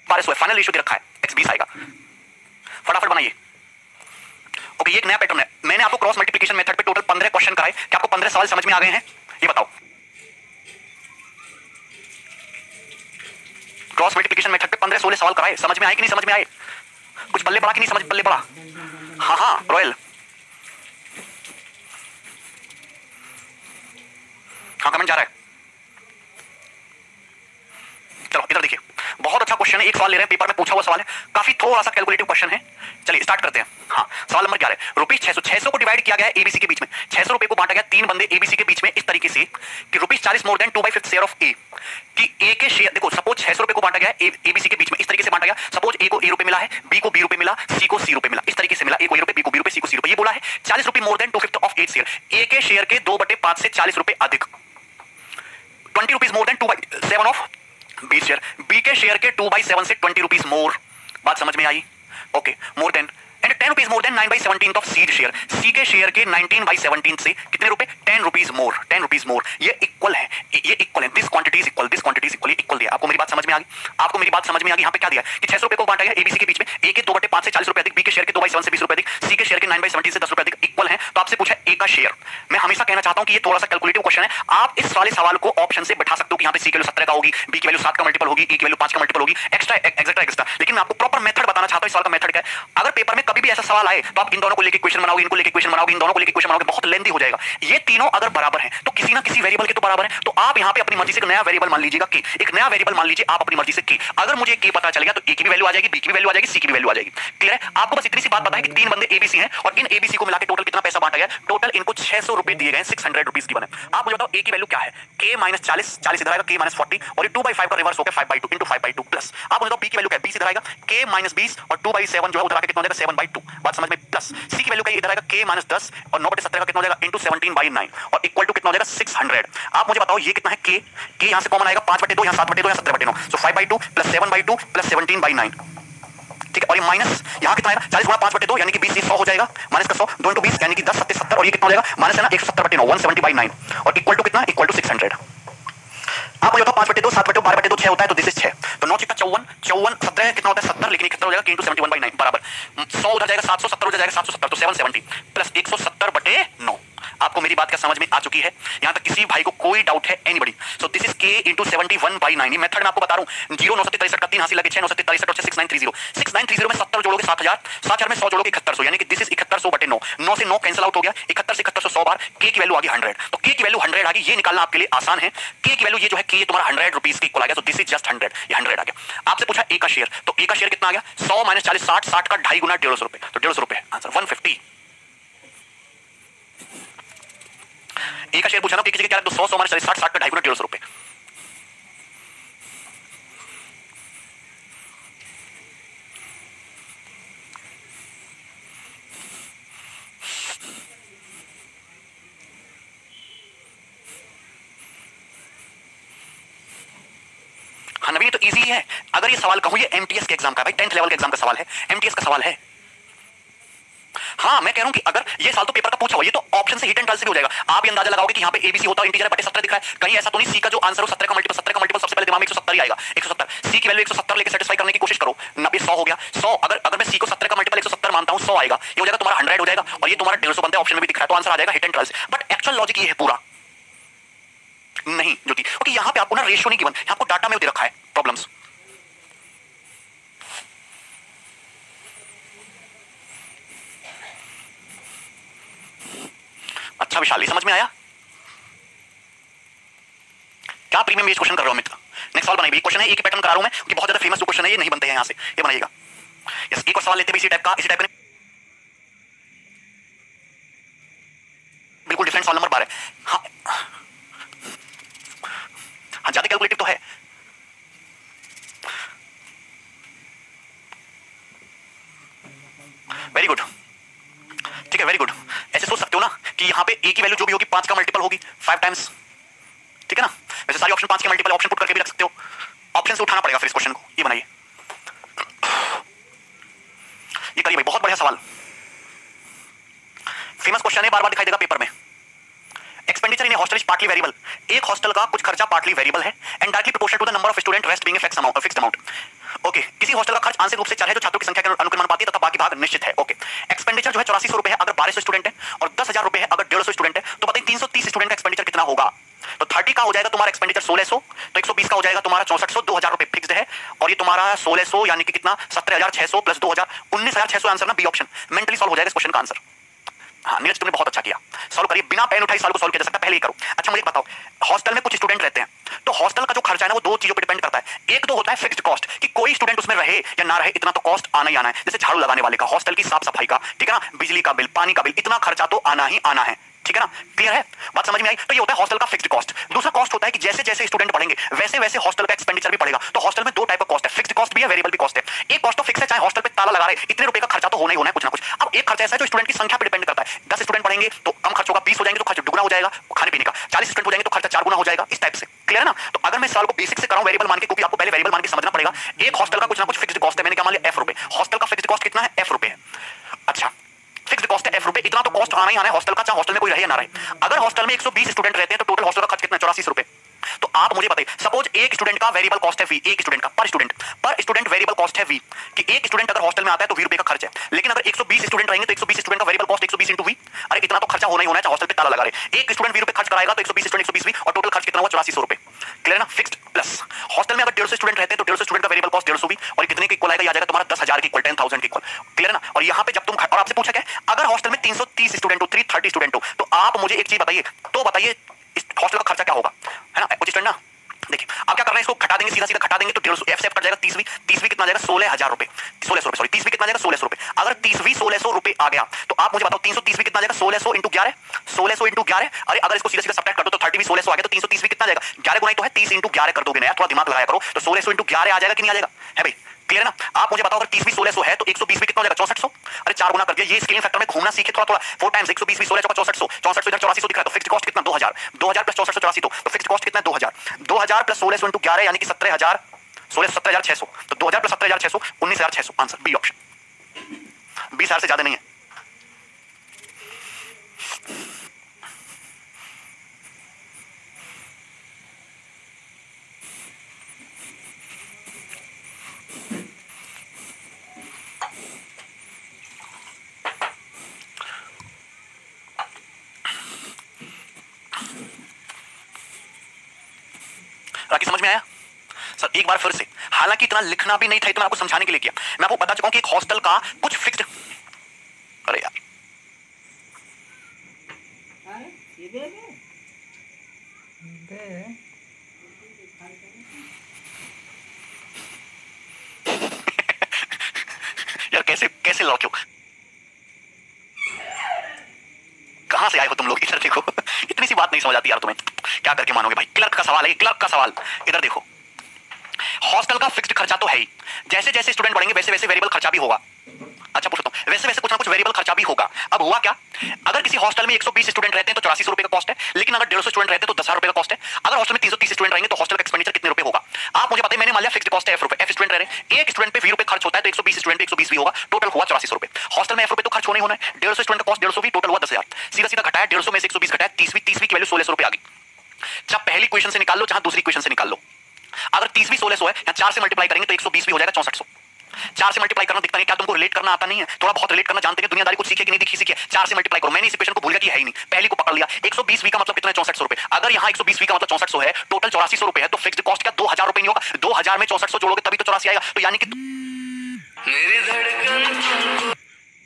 1200 फाइनल रेशियो दे रखा है, x 20 आएगा, फटाफट बनाइए। ओके, ये एक नया पैटर्न है, मैंने आपको क्रॉस मल्टीप्लिकेशन मेथड पे टोटल 15 क्वेश्चन कराए, क्या आपको 15 सवाल समझ में आ गए हैं, ये बताओ। क्रॉस मल्टीप्लिकेशन मेथड पे 15-16 सवाल कराए, समझ में आए कि नहीं समझ में आए, कुछ बल्ले पड़ा कि नहीं समझ बल्ले पड़ा। हाँ हाँ रॉयल, हाँ कमेंट जा रहा है, चलो इधर देखिए, बहुत अच्छा क्वेश्चन है, एक सवाल ले रहे हैं, पेपर में पूछा हुआ सवाल है, काफी थोड़ा सा कैलकुलेटिव क्वेश्चन है। चलिए स्टार्ट करते हैं। हाँ सवाल नंबर 11, रुपीज 600 को डिवाइड किया गया है एबीसी के बीच में, 600 रुपए को बांटा गया 3 बंदे एबीसी के बीच में इस तरीके से कि rupees 40 more than 2/5 share of a, कि ए के शेयर, देखो सपोज 600 रुपए को बांटा गया एबीसी के बीच में, इस तरीके से बांटा गया, सपोज ए को ए रुपए मिला है, बी को बी रुपए मिला, सी को सी रुपए मिला, इस तरीके से मिला, ए को ए रुपए, बी को बी रुपए, सी को सी रुपए। ये बोला है 40 रुपए more than 2/5 of 8 share, A के शेयर के 2/5 से 40 रुपए अधिक, 20 rupees more than 2/7 of 20 share, B के शेयर के 2/7 से 20 रुपीज मोर। बात समझ में आई, okay, more than and 10 rupees more than 9/17 of C share. C के शेयर के 19/17 से कितने रुपए? 10 रुपीज मोर, 10 रुपीज मोर। ये इक्वल है, ये इक्वल है। This quantity is equal, this quantity is equal, equal दिया। आपको मेरी बात समझ में आ गई? आपको मेरी बात समझ में आ गई? यहाँ पे क्या दिया कि 600 रुपए को बांटा गया एबीसी के बीच में। ए के 2/5 से 40 रुपए अधिक, बी के शेयर के 2/7 से 20 रुपए अधिक, सी के शेयर के 9/17 से 10 रुपए अधिक, इक्वल है। तो आपसे पूछा ए का शेयर। मैं हमेशा कहना चाहता हूं कि ये थोड़ा सा कैलकुलेटिव क्वेश्चन है। आप इस वाले सवाल को ऑप्शन से बैठा सकते हो कि यहाँ पे सी की वैल्यू 17 का होगी, बी की वैल्यू 7 का मल्टीपल होगी, ए की वैल्यू 5 का मल्टीपल होगी, एक्स्ट्रा एक्स्ट्रा एक्स्ट्रा। लेकिन मैं आपको प्रॉपर मेथड बताना चाहता हूं। इस सवाल का मेथड क्या है? अगर पेपर में कभी भी ऐसा सवाल आए तो आप इन दोनों को लेके क्वेश्चन बनाओगे, इनको लेके क्वेश्चन बनाओगे, इन दोनों को लेके क्वेश्चन बनाओगे, बहुत लेंथी हो जाएगा। ये तीनों अगर बराबर हैं तो किसी ना किसी वेरिएबल के तो बराबर है। तो आप यहाँ पे अपनी मर्जी से एक नया वेरिएबल मान लीजिएगा के, एक नया वेरिएबल मान लीजिए आप अपनी मर्जी से के। अगर मुझे के पता चल गया तो ए की भी वैल्यू आ जाएगी, बी की भी वैल्यू आ जाएगी, सी की भी वैल्यू आ जाएगी। क्लियर है? आपको बस इतनी सी बात पता है कि 3 बंदे एबीसी हैं और इन एबीसी को मिलाकर टोटल कितना पैसा बांटा गया? टोटल इनको 600 रुपए दिए गए, 600 रुपीज की बने। आप मुझे बताओ ए की वैल्यू क्या है? के माइनस 40, 40 इधर आएगा, के माइनस 40 और ये 2/5 का रिवर्स होकर 5/2 इंटू 5/2 प्लस। आप मुझे बताओ बी की वैल्यू क्या है? 20 इधर आएगा, के माइनस 20 और 2/7 जो है उधर आके कितना हो जाएगा? 7/2। बात समझ में? प्लस सी की वैल्यू क्या है? इधर आएगा के माइनस 10 और 9/17 का कितना हो जाएगा? इंटू 17/9 और इक्वल टू कितना हो जाएगा? 600। आप मुझे बताओ ये कितना है? के यहाँ से कॉमन आएगा 5/2, यहाँ 7/2, यहाँ 17/9, सो 5/2 प्लस 7/2 प्लस 17/9। ठीक है, और ये माइनस यहाँ कितना आएगा? 40 गुणा 5/2 यानी कि 20 100 हो जाएगा, माइनस का 100 2 इंटू 20 यानी कि 10 7 70 और ये कितना हो जाएगा? माइनस है ना 170/9, 170/9 और इक्वल टू कितना? Equal to 600। आप मुझे बताओ 5/2 7/2 12/2 6 होता है तो दिस इज 6, तो 9 चिक्का 54 54 17 कितना होता है? 70, लेकिन 71 हो जाएगा इंटू 71/9 बराबर 100 उधर जाएगा 700 70 उधर जाएगा 770 तो 770 प्लस 170/9। आपको मेरी बात क्या समझ में आ चुकी है? यहां तक किसी भाई को कोई डाउट है? एनीबॉडी? सो दिस इज के इंटू 71/9। ये मेथड मैं आपको बता रहा हूं। 0 9 63 का 3 हासिल लगे 6 9 63 और 6930 6930 में 70 जोड़ोगे 7000 7000 में 100 जोड़ोगे 7100 यानी कि दिस इज 7100/9। 9 से 9 कैंसिल आउट हो गया, 71 से 7100 100 बार के की वैल्यू आ गई 100। तो के की वैल्यू 100 आ गई, ये निकालना आपके लिए आसान है। के की वैल्यू ये जो है के तुम्हारा 100 रुपीस के इक्वल आ गया, तो दिस इज जस्ट 100, ये 100 आ गया। आपसे पूछा ए का शेयर, तो ए का शेयर कितना आ गया? 100 माइनस 40 60 60 का 2.5 गुना 150 रुपए, तो 150 रुपए आंसर 150। ए का शेयर पूछा ना, किसी क्या 100 100 माइनस 40 60 60 का 2.5 गुना 150 रुपए। हाँ नवीन, तो इजी है। अगर ये सवाल कहूं, ये एमटीएस के एग्जाम का भाई, 10th लेवल के एग्जाम का सवाल है, एमटीएस का सवाल है। हाँ मैं कह रहा हूं कि अगर ये सवाल तो पेपर का पूछा हुआ, ये तो ऑप्शन से हिट एंड ट्रायल से भी हो जाएगा। आप ये अंदाजा लगाओगे कि यहाँ पे एबीसी होता है, इंटीजर बटे 17 दिख रहा है, कहीं ऐसा तो नहीं सी का जो आंसर हो 17 का मल्टीपल सबसे पहले दिमाग में 170 ही आएगा। 170 सी की वैल्यू 170 लेके सेटिस्फाई करने की कोशिश करो, 100 हो गया 100। अगर मैं सी को 17 का मल्टीपल 170 मानता हूं, 100 आएगा, ये हो जाएगा तुम्हारा 100 हो जाएगा और ये तुम्हारा 150 बनता है, ऑप्शन में भी दिख रहा है, तो आंसर आ जाएगा हिट एंड ट्रायल से। बट एक्चुअल लॉजिक ये है पूरा नहीं ज्योति, क्योंकि यहाँ पे आपको ना रेशियो नहीं गिवन, आपको डाटा में दे रखा है प्रॉब्लम्स। अच्छा विशाली, समझ में आया क्या? प्रीमियम बेस्ड क्वेश्चन कर रहा हूं मित्र। नेक्स्ट सवाल बनाइए। क्वेश्चन है एक ही पैटर्न करा रहा हूं मैं, क्योंकि बहुत ज्यादा फेमस जो क्वेश्चन है ये नहीं बनते हैं यहां से, ये बनाइएगा। यस, एक और सवाल लेते हैं इसी टाइप का, इसी टाइप का बिल्कुल डिफरेंट सवाल नंबर 12। हाँ हाँ, ज्यादा कैलकुलेटिव तो है। वेरी गुड, ठीक है, वेरी गुड। ऐसे सोच सकते हो ना कि यहाँ पे ए की वैल्यू जो भी होगी 5 का मल्टीपल होगी 5 टाइम्स, ठीक है ना? वैसे सारी ऑप्शन 5 के मल्टीपल ऑप्शन पुट करके भी रख सकते हो, ऑप्शन से उठाना पड़ेगा फिर इस क्वेश्चन को। ये बनाइए, ये करिए भाई, बहुत बढ़िया सवाल, फेमस क्वेश्चन है, बार बार दिखाई देगा पेपर में। Expenditure in hostel is partly variable. एक हॉस्टल का कुछ खर्चा पार्टली वेरिएबल है and directly proportional to the number of student, rest being a fixed amount. Okay, किसी हॉस्टल का खर्च आंशिक रूप से चल है जो छात्रों की संख्या के अनुपाती है तथा बाकी भाग निश्चित है। ओके, एक्सपेंडिचर जो है 8400 रुपए है अगर 1200 स्टूडेंट है और 10,000 रुपए है अगर 150 स्टूडेंट है, तो बताइए 330 स्टूडेंट का एक्सपेंडिचर कितना होगा? तो 30 का हो जाएगा तुम्हारा एक्सपेंडिचर 1600, तो 120 का हो जाएगा तुम्हारा 6400, 2000 रुपए फिक्स्ड है और ये तुम्हारा 1600 यानी कि कितना 17600 प्लस 2000 19600 आंसर ना बी ऑप्शन। मेंटली सॉल्व हो जाएगा इस क्वेश्चन का आंसर। हाँ नीरज, तुमने बहुत अच्छा किया, सॉल्व करिए, बिना पेन उठाई सॉल्व को सॉल्व किया जा सकता है, पहले ही करो। अच्छा मुझे बताओ, हॉस्टल में कुछ स्टूडेंट रहते हैं, तो हॉस्टल का जो खर्चा है ना वो दो चीजों पर डिपेंड करता है। एक तो होता है फिक्स्ड कॉस्ट कि कोई स्टूडेंट उसमें रहे या ना रहे इतना तो कॉस्ट आना ही आना है, जैसे झाड़ू लगाने वाले का, हॉस्टल की साफ सफाई का, ठीक है ना, बिजली का बिल, पानी का बिल, इतना खर्चा तो आना ही आना है, ठीक है ना? क्लियर है, बात समझ में आई? तो ये होता है हॉस्टल का फिक्स्ड कॉस्ट। दूसरा कॉस्ट होता है कि जैसे जैसे स्टूडेंट बढ़ेंगे वैसे वैसे हॉस्टल का एक्सपेंडिचर भी बढ़ेगा। तो हॉस्टल में दो टाइप का कॉस्ट है, फिक्स्ड कॉस्ट भी है, वेरिएबल भी कॉस्ट है। एक कॉस्ट तो फिक्स है, चाहे हॉस्टल पे ताला लगा रहे इतने रुपए का खर्चा तो होना ही होना है कुछ ना कुछ। अब एक खर्चा ऐसा है जो स्टूडेंट की संख्या पर डिपेंड करता है, 10 स्टूडेंट बढ़ेंगे तो कम खर्च होगा, 20 हो जाएंगे तो खर्च दुगना हो जाएगा खाने पीने का, 40 स्टूडेंट हो जाएंगे तो खर्चा 4 गुना हो जाएगा, इस टाइप से। क्लियर है ना? तो अगर मैं सवाल को बेसिक से कराऊं वेरिएबल मान के, क्योंकि आपको पहले वेरिएबल मान के समझना पड़ेगा। एक हॉस्टल का कुछ ना कुछ फिक्स्ड कॉस्ट है, मैंने क्या मान लिया f रुपए, हॉस्टल का फिक्स्ड कॉस्ट कितना है f रुपए है। आना ही आना है हॉस्टल का, चाहे हॉस्टल में कोई रहे या ना रहे। अगर हॉस्टल में 120 स्टूडेंट रहते हैं तो टोटल हॉस्टल का खर्च कितना है? 84 रुपए। तो आप मुझे बताइए, सपोज एक स्टूडेंट का वेरिएबल कॉस्ट है वी, एक स्टूडेंट का पर स्टूडेंट वेरिएबल कॉस्ट है वी, कि एक स्टूडेंट अगर हॉस्टल में आता है तो 20 रुपए का खर्च है। लेकिन अगर 120 स्टूडेंट रहेंगे तो 120 स्टूडेंट का वेरिएबल कॉस्ट 120 इंटू वी, अरे इतना तो खर्चा होना ही होना है, चाहे हॉस्टल पे ताला लगा रहे। एक स्टूडेंट 20 रुपए खर्च कराएगा तो 120 स्टूडेंट 120 वी, और टोटल खर्च कितना हुआ? 8400 रुपए। क्लियर ना? फिक्स्ड प्लस हॉस्टल में अगर 150 स्टूडेंट रहते हैं तो 150 स्टूडेंट का वेरिएबल कॉस्ट 150 वी, और कितने के इक्वल आएगा? आ जाएगा तुम्हारा 10,000 के इक्वल, 10,000 के इक्वल। क्लियर ना? और यहाँ पे जब तुम, और आपसे पूछा क्या अगर हॉस्टल में 330 स्टूडेंट हो, 330 स्टूडेंट हो, तो आप मुझे एक चीज बताइए, तो बताइए हॉस्टल का खर्चा क्या होगा, है ना? कुछ स्टूडेंट ना, देखिए आप क्या कर रहे हैं, इसको घटा देंगे, सीधा सीधा घटा देंगे तो 150 एफ से कट जाएगा 30वीं, 30वीं कितना आ जाएगा? 16,000 रुपए, 1600 रुपए, सॉरी 30वीं कितना आ जाएगा? 1600 रुपए। अगर 30वीं 1600 रुपए आ गया तो आप मुझे बताओ 330वीं कितना आ जाएगा? 1600 इंटू 11, 1600 इंटू 11। अरे अगर इसको सीधा सीधा सब्ट्रैक्ट कर दो तो 30वीं 1600 आ गया, तो 330वीं कितना आ जाएगा? 11 गुना ही तो है, 30 इंटू 11 कर दोगे ना यार, थोड़ा दिमाग लगाया करो। तो 1600 इंटू 11 आ जाएगा कि नहीं आ जाएगा? है भाई, क्लियर ना? आप मुझे बताओ अगर 30वीं 1600 है तो 120वीं कितना हो जाएगा? 6400। अरे 4 गुना कर दिया। ये स्केलिंग फैक्टर में घूमना सीखे थोड़ा थोड़ा, 4 टाइम्स 120वीं 1600 का 6400, 6400 इधर 8400 दिख रहा है, तो फिक्स्ड कॉस्ट कितना? 2000, 2000 प्लस 6400 84, तो फिक्स्ड कॉस्ट कितना है? 2000, 2000 प्लस 1600 इंटू 11 यानी कि 17,000, 16 17,600, तो 2000 प्लस 17,600 19,600। Answer B option. 20,000 से ज्यादा नहीं है। राखी समझ में आया? सर एक बार फिर से, हालांकि इतना लिखना भी नहीं था, इतना आपको समझाने के लिए किया। मैं आपको बता चुका हूं कि एक हॉस्टल का कुछ फिक्स्ड, अरे यार ये दे दे। यार कैसे कैसे लौटे हो, कहां से आए हो तुम लोग? इधर देखो इतनी सी बात नहीं समझ आती यार तुम्हें, क्या करके मानोगे भाई? क्लर्क का सवाल है, क्लर्क का सवाल। इधर देखो, हॉस्टल का फिक्स्ड खर्चा तो है ही, जैसे जैसे स्टूडेंट बढ़ेंगे वैसे वैसे वेरिएबल खर्चा भी होगा। अच्छा पूछता हूं, वैसे वैसे कुछ ना कुछ वेरिएबल खर्चा भी होगा। अब हुआ क्या, अगर किसी हॉस्टल में 120 स्टूडेंट रहते हैं तो 8400 रुपए का कॉस्ट है, लेकिन अगर 150 स्टूडेंट रहते हैं तो 10,000 रुपए का कॉस्ट है। अगर हॉस्टल में 330 स्टूडेंट रहेंगे तो हॉस्टल का एक्सपेंडिचर कितने रुपए होगा? आप मुझे बताइए, मैंने मान लिया फिक्स्ड कॉस्ट है F रुपए, F स्टूडेंट रह रहे हैं, एक स्टूडेंट पे 20 रुपए खर्च होता है, तो 120 स्टूडेंट पे 120 भी होगा, टोटल हुआ 8400 रुपए। हॉस्टल में F रुपए तो खर्च होना ही होना है, 150 स्टूडेंट का कॉस्ट 150 भी, टोटल हुआ 10,000। सीधा सीधा घटाया, 150 में से 120 घटाया, 30वीं की वैल्यू 1600 रुपए आ गई। चाहे पहली क्वेश्चन से निकाल लो, चाहे दूसरी क्वेश्चन से निकाल लो। अगर 30वीं 1600 है, या 4 से मल्टीप्लाई करेंगे तो 120 भी हो जाएगा 6400। 4 से मल्टीप्लाई करना दिखता नहीं, क्या तुमको रिलेट करना आता नहीं है? थोड़ा बहुत रिलेट करना जानते हैं, दुनियादारी कुछ सीखे कि नहीं दिखी सीखे। 4 से मल्टीप्लाई करो, मैंने इस इक्वेशन को भूल गया कि है ही नहीं, पहली को पकड़ लिया। 120 का मतलब कितना है? 6400 रुपए। अगर यहाँ 120 का मतलब 6400 है, टोटल 8400 रुपए है, तो फिक्स्ड कॉस्ट क्या 2000 रुपए नहीं होगा? 2000 में 6400 जोड़ोगे तभी तो 84 आएगा। तो यानी कि मेरी धड़कन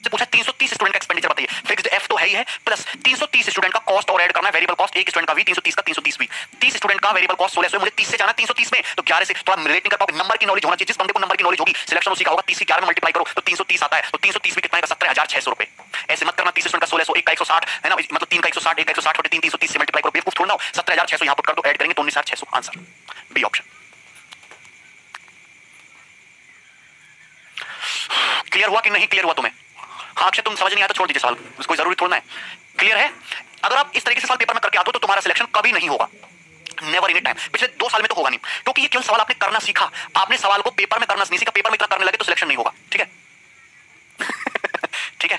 से पूछा 330 स्टूडेंट का एक्सपेंडिचर बताइए, फिक्स्ड एफ तो है ही है, प्लस 330 स्टूडेंट का कॉस्ट और ऐड करना है, वेरिएबल कॉस्ट, एक स्टूडेंट का वी, 330 का 330 वी, 30 स्टूडेंट का वेरिएबल कॉस्ट 1600, मुझे 30 से जाना 330 में, तो 11 से थोड़ा रिलेट नहीं कर पाओगे। नंबर की नॉलेज होना चाहिए, जिस बंदे को नंबर की नॉलेज होगी सिलेक्शन उसी का होगा। 30 से 11 में मल्टीप्लाई करो तो 330 आता है, तो 330 भी कितना है? 17,600 रुपए। ऐसे मत करना, 30 स्टूडेंट का 1600, एक का 160 है ना, मतलब 3 का 160, एक का 160 होते 330 से मल्टीप्लाई करो, बेवकूफ थोड़ा ना हो। 17,600 यहां पुट कर दो, ऐड करेंगे तो 19,600। Answer B option. क्लियर हुआ कि नहीं क्लियर हुआ तुम्हें? हाँ अक्षय तुम समझ नहीं आया तो छोड़ दीजिए सवाल, कोई जरूरी थोड़ा है। क्लियर है? अगर आप इस तरीके से सवाल पेपर में करके आते हो तो तुम्हारा सिलेक्शन कभी नहीं होगा, नेवर इन टाइम। पिछले 2 साल में तो होगा नहीं, क्योंकि ये केवल सवाल आपने करना सीखा, आपने सवाल को पेपर में करना नहीं सीखा। पेपर में इतना करने लगे तो सिलेक्शन नहीं होगा। ठीक है ठीक है,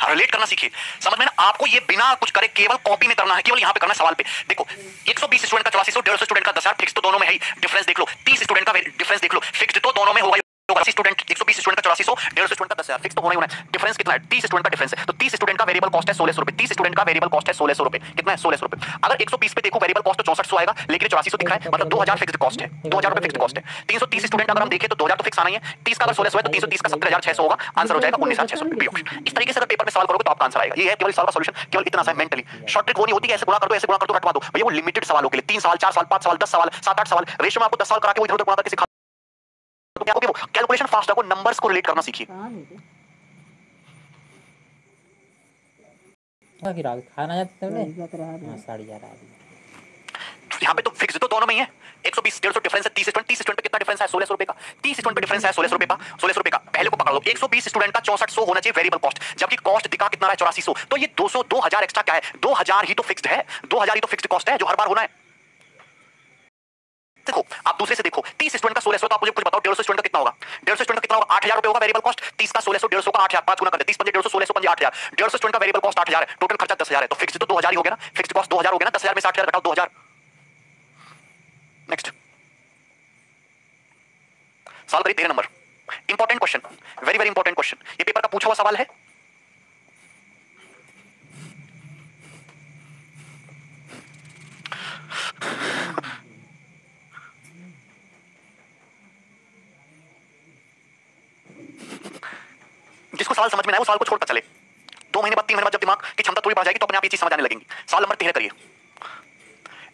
रिलेट करना सीखिए। समझ में ना? आपको ये बिना कुछ करे केवल कॉपी में करना है, केवल यहां पे करना है सवाल पे। देखो 120 स्टूडेंट का 8400, 150 स्टूडेंट का 10,000, फिक्स तो दोनों में है ही, डिफरेंस देख लो। 30 स्टूडेंट का डिफरेंस देख लो, फिक्स्ड तो दोनों में होगा। 120 स्टूडेंट का 8400, 150 स्टूडेंट का 10,000, फिक्स तो होना ही होना है। डिफरेंस कितना है? 30 स्टूडेंट का डिफरेंस है, तो 30 स्टूडेंट का वेरिएबल कॉस्ट है 1600 रुपए। 30 स्टूडेंट का वेरिएबल कॉस्ट है 1600 रुपए। कितना है? 1600 रुपए। अगर 120 पे देखो वेरिएबल कॉस्ट तो 6400 आएगा, लेकिन 8400 दिखा है, मतलब 2000 फिक्स्ड कॉस्ट है, 2000 रुपए फिक्स्ड कॉस्ट है। 330 स्टूडेंट अगर हम देखें तो 2000 तो फिक्स आना ही है। 30 का अगर 1600 है तो 330 का 17,600 होगा, आंसर हो जाएगा 19,600। B option. इस तरीके से अगर पेपर में सवाल करोगे तो आपका आंसर आएगा। ये है केवल सवाल का सॉल्यूशन, केवल इतना सा है। मेंटली शॉर्ट ट्रिक वो नहीं होती कि ऐसे गुणा कर दो, ऐसे गुणा कर दो, रटवा दो। भैया वो लिमिटेड सवालों के लिए 3 सवाल, 4 सवाल, 5 सवाल, 10 सवाल, 7-8 सवाल, रेशियो में आपको 10 सवाल करा के वो इधर-उधर गुणा करके सिखा, तो क्या वो कैलकुलेशन फास्ट है, नंबर्स को रिलेट करना सीखिए। खाना जाते हाँ साड़ी जा रहा है। यहाँ पे तो फिक्स तो दोनों में ही है। 120 150 डिफरेंस है, 30 स्टूडेंट पे कितना डिफरेंस है? 1600 रुपए का। 30 स्टूडेंट पे डिफरेंस है 1600 रुपए का, 1600 रुपए का। पहले को पकड़ लो, 120 स्टूडेंट का 6400 होना चाहिए वेरिएबल कॉस्ट, जबकि कॉस्ट दिखा कितना है? 8400। तो ये 200 2000 एक्स्ट्रा क्या है? 2000 ही तो फिक्स्ड है, 2000 ही तो फिक्स्ड कॉस्ट है जो हर बार होना है। देखो आप दूसरे से देखो, 30 स्टूडेंट का 1600, तो आप मुझे कुछ बताओ 150 स्टूडेंट का कितना होगा? 150 स्टूडेंट का कितना होगा? 8,000 रुपए होगा वेरिएबल कॉस्ट, 30 का 1600, 150 का 8,000, 5 गुना कर दे, 30 पंजे 150, 1600 पंजे 8,000, 150 स्टूडेंट का वेरिएबल कॉस्ट 8,000 है, टोटल खर्चा 10,000 है, तो फिक्स्ड तो 2,000 ही हो गया ना, फिक्स्ड कॉस्ट 2,000 हो गया ना, 10,000 में 60,000 घटाओ 2,000। नेक्स्ट सॉल्व करिए 13 number. Important question, very very important question, ये पेपर का पूछा हुआ सवाल है। जिसको सवाल समझ में ना आए वो सवाल को छोड़कर चले, 2 महीने बाद 3 महीने बाद जब दिमाग की क्षमता थोड़ी बढ़ जाएगी तो अपने आप ये चीज समझ आने लगेंगी। सवाल नंबर 13 करिए।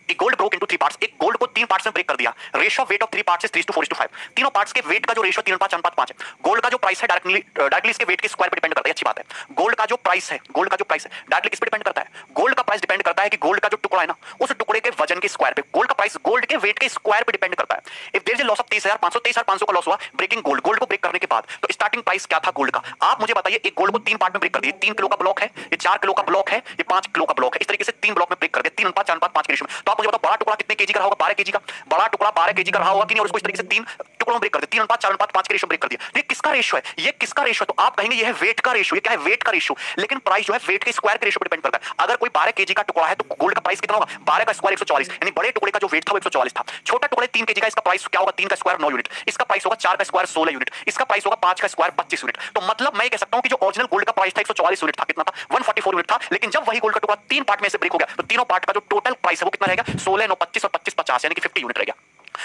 एक गोल्ड ब्रोक इनटू 3 पार्ट्स, एक गोल्ड को 3 पार्ट्स में ब्रेक कर दिया, ratio of weight of 3 parts is 3:4:5, तीनों पार्ट्स के वेट का जो रेशियो 3:5:5 है। गोल्ड का जो प्राइस है डायरेक्टली इसके वेट के स्क्वायर पे डिपेंड करता है, अच्छी बात है। गोल्ड का जो प्राइस है डायरेक्टली किस पे डिपेंड करता है? गोल्ड का प्राइस डिपेंड करता है कि गोल्ड का जो टुकड़ा है ना उस टुकड़े के वजन के स्क्वायर पे, गोल्ड का प्राइस गोल्ड के वेट के स्क्वायर पे डिपेंड करता है। If there is a loss of 23,500 का लॉस हुआ ब्रेकिंग गोल्ड को ब्रेक करने के बाद, तो स्टार्टिंग प्राइस क्या था गोल्ड का? आप मुझे बताइए, एक गोल्ड को 3 पार्ट में ब्रेक कर दिए, 3 किलो का ब्लॉक है, ये 4 किलो का ब्लॉक है, ये 5 किलो का ब्लॉक है, इस तरीके से 3 ब्लॉक में ब्रेक कर दिए, 3:4:5 के रेशियो में। तो आप मुझे बताओ बड़ा टुकड़ा कितने केजी का रहा होगा? 12 केजी का। बड़ा टुकड़ा 12 केजी का रहा होगा कि नहीं? और उसको इस तरीके से 3 टुकड़ों में ब्रेक कर दिया, 3:4:5 के रेशियो में ब्रेक कर दिया। ये किसका रेशियो है? ये किसका रेशियो है? तो आप कहेंगे ये है वेट का रेशियो। ये क्या है? वेट का रेशियो। लेकिन प्राइस जो है वेट के स्क्वायर के रेशियो पर डिपेंड करता है। अगर कोई 12 केजी का टुकड़ा है तो गोल्ड का प्राइस कितना होगा? 12 का स्क्वायर 144, यानी बड़े टुकड़े का जो वेट था वो 144 था। छोटा टुकड़े 3 केजी का, इसका प्राइस क्या होगा? 3 का स्क्वायर 9 यूनिट, इसका प्राइस होगा 4 का स्क्वायर 16 यूनिट, इसका प्राइस होगा 5 का स्क्वायर 25 यूनिट। तो मतलब मैं कह सकता हूं कि जो ओरिजिनल गोल्ड का प्राइस था 144 यूनिट था, कितना था? 144 यूनिट था। लेकिन जब वही गोल्ड का टुकड़ा 3 पार्ट में से ब्रेक हो गया तो तीनों पार्ट का जो टोटल प्राइस है वो कितना रहेगा? 16, 9, 25 और 25, 50, यानी कि 50 यूनिट रहेगा।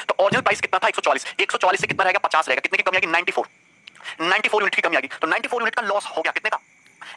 तो ओरिजिनल प्राइस कितना था? 144, 144 से कितना रहेगा? 50 रहेगा। कितने की कमी आएगी? 94 यूनिट की कमी आएगी। तो 94 यूनिट का लॉस हो गया। कितने का?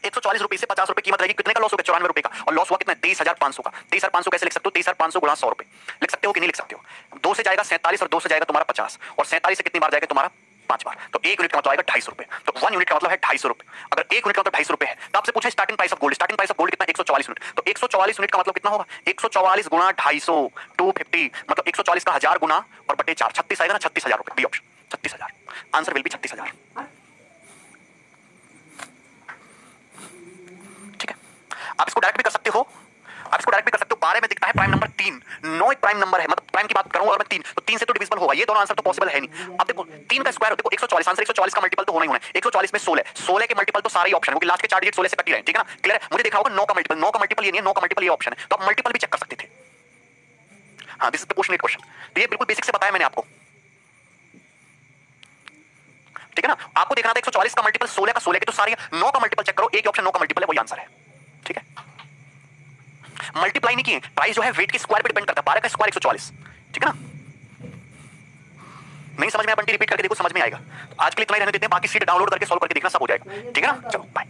144 रुपए से 50 रुपए कीमत रहेगी, कितने का लॉस हो गया? 94 रुपए का। और लॉस हुआ कितना? 23,500 का। 23,500 कैसे लिख सकते हो? 23,500 गुणा 100 रुपए लिख सकते हो कि नहीं लिख सकते हो? 2 से जाएगा 47 और 2 से जाएगा तुम्हारा 50, और 47 से कितनी बार जाएगा तुम्हारा? 5 बार। तो 1 यूनिट का मतलब आएगा 250 रुपए। तो 1 यूनिट का मतलब है 250 रुपए। अगर 1 यूनिट का मतलब 250 रुपए है तो आपसे पूछा starting price of gold. Starting price of gold कितना? 144 यूनिट। तो 144 यूनिट का मतलब कितना होगा? 144 गुणा 250, 250, मतलब 144 का 1000 गुना और बटे 4, 36 आएगा ना? 36,000 रुपए। B option 36,000। Answer will be 36,000। ठीक है, आप इसको डायरेक्ट भी कर सकते हो, 12 में दिखता है प्राइम नंबर 3, 9 एक प्राइम नंबर है, मतलब प्राइम की बात करूं और मैं 3, तो 3 से तो डिविजिबल होगा, ये दोनों आंसर तो पॉसिबल है नहीं। अब देखो 3 का स्क्वायर देखो 144, आंसर 144 का मल्टीपल तो होना ही होना है। 144 में 16 के मल्टीपल तो सारे ही ऑप्शन है, क्योंकि लास्ट के 4 डिजिट 16 से कट ही रहे हैं, ठीक है ना? क्लियर है? मुझे देखा होगा 9 का मल्टीपल, 9 का मल्टीपल ये नहीं है, 9 का मल्टीपल ये ऑप्शन है, तो आप मल्टीपल भी चेक कर सकते थे। हाँ, दिस इज प्रोपोर्शनेट क्वेश्चन, तो ये बिल्कुल बेसिक से बताया मैंने आपको, ठीक है ना? आपको देखना था 144 का मल्टीपल 16 का 16 के, तो सारे 9 का मल्टीपल चेक करो, एक ऑप्शन 9 का मल्टीपल है, वही आंसर है। ठीक है, मल्टीप्लाई नहीं किए, प्राइस जो है वेट के स्क्वायर पे डिपेंड करता है, 12 का स्क्वायर 144, ठीक है ना? नहीं समझ में आया बंटी, रिपीट करके देखो, समझ में आएगा। आज के लिए इतना ही रहने देते हैं, बाकी सीट डाउनलोड करके सॉल्व करके देखना, सब हो जाएगा। ठीक है ना? चलो बाय।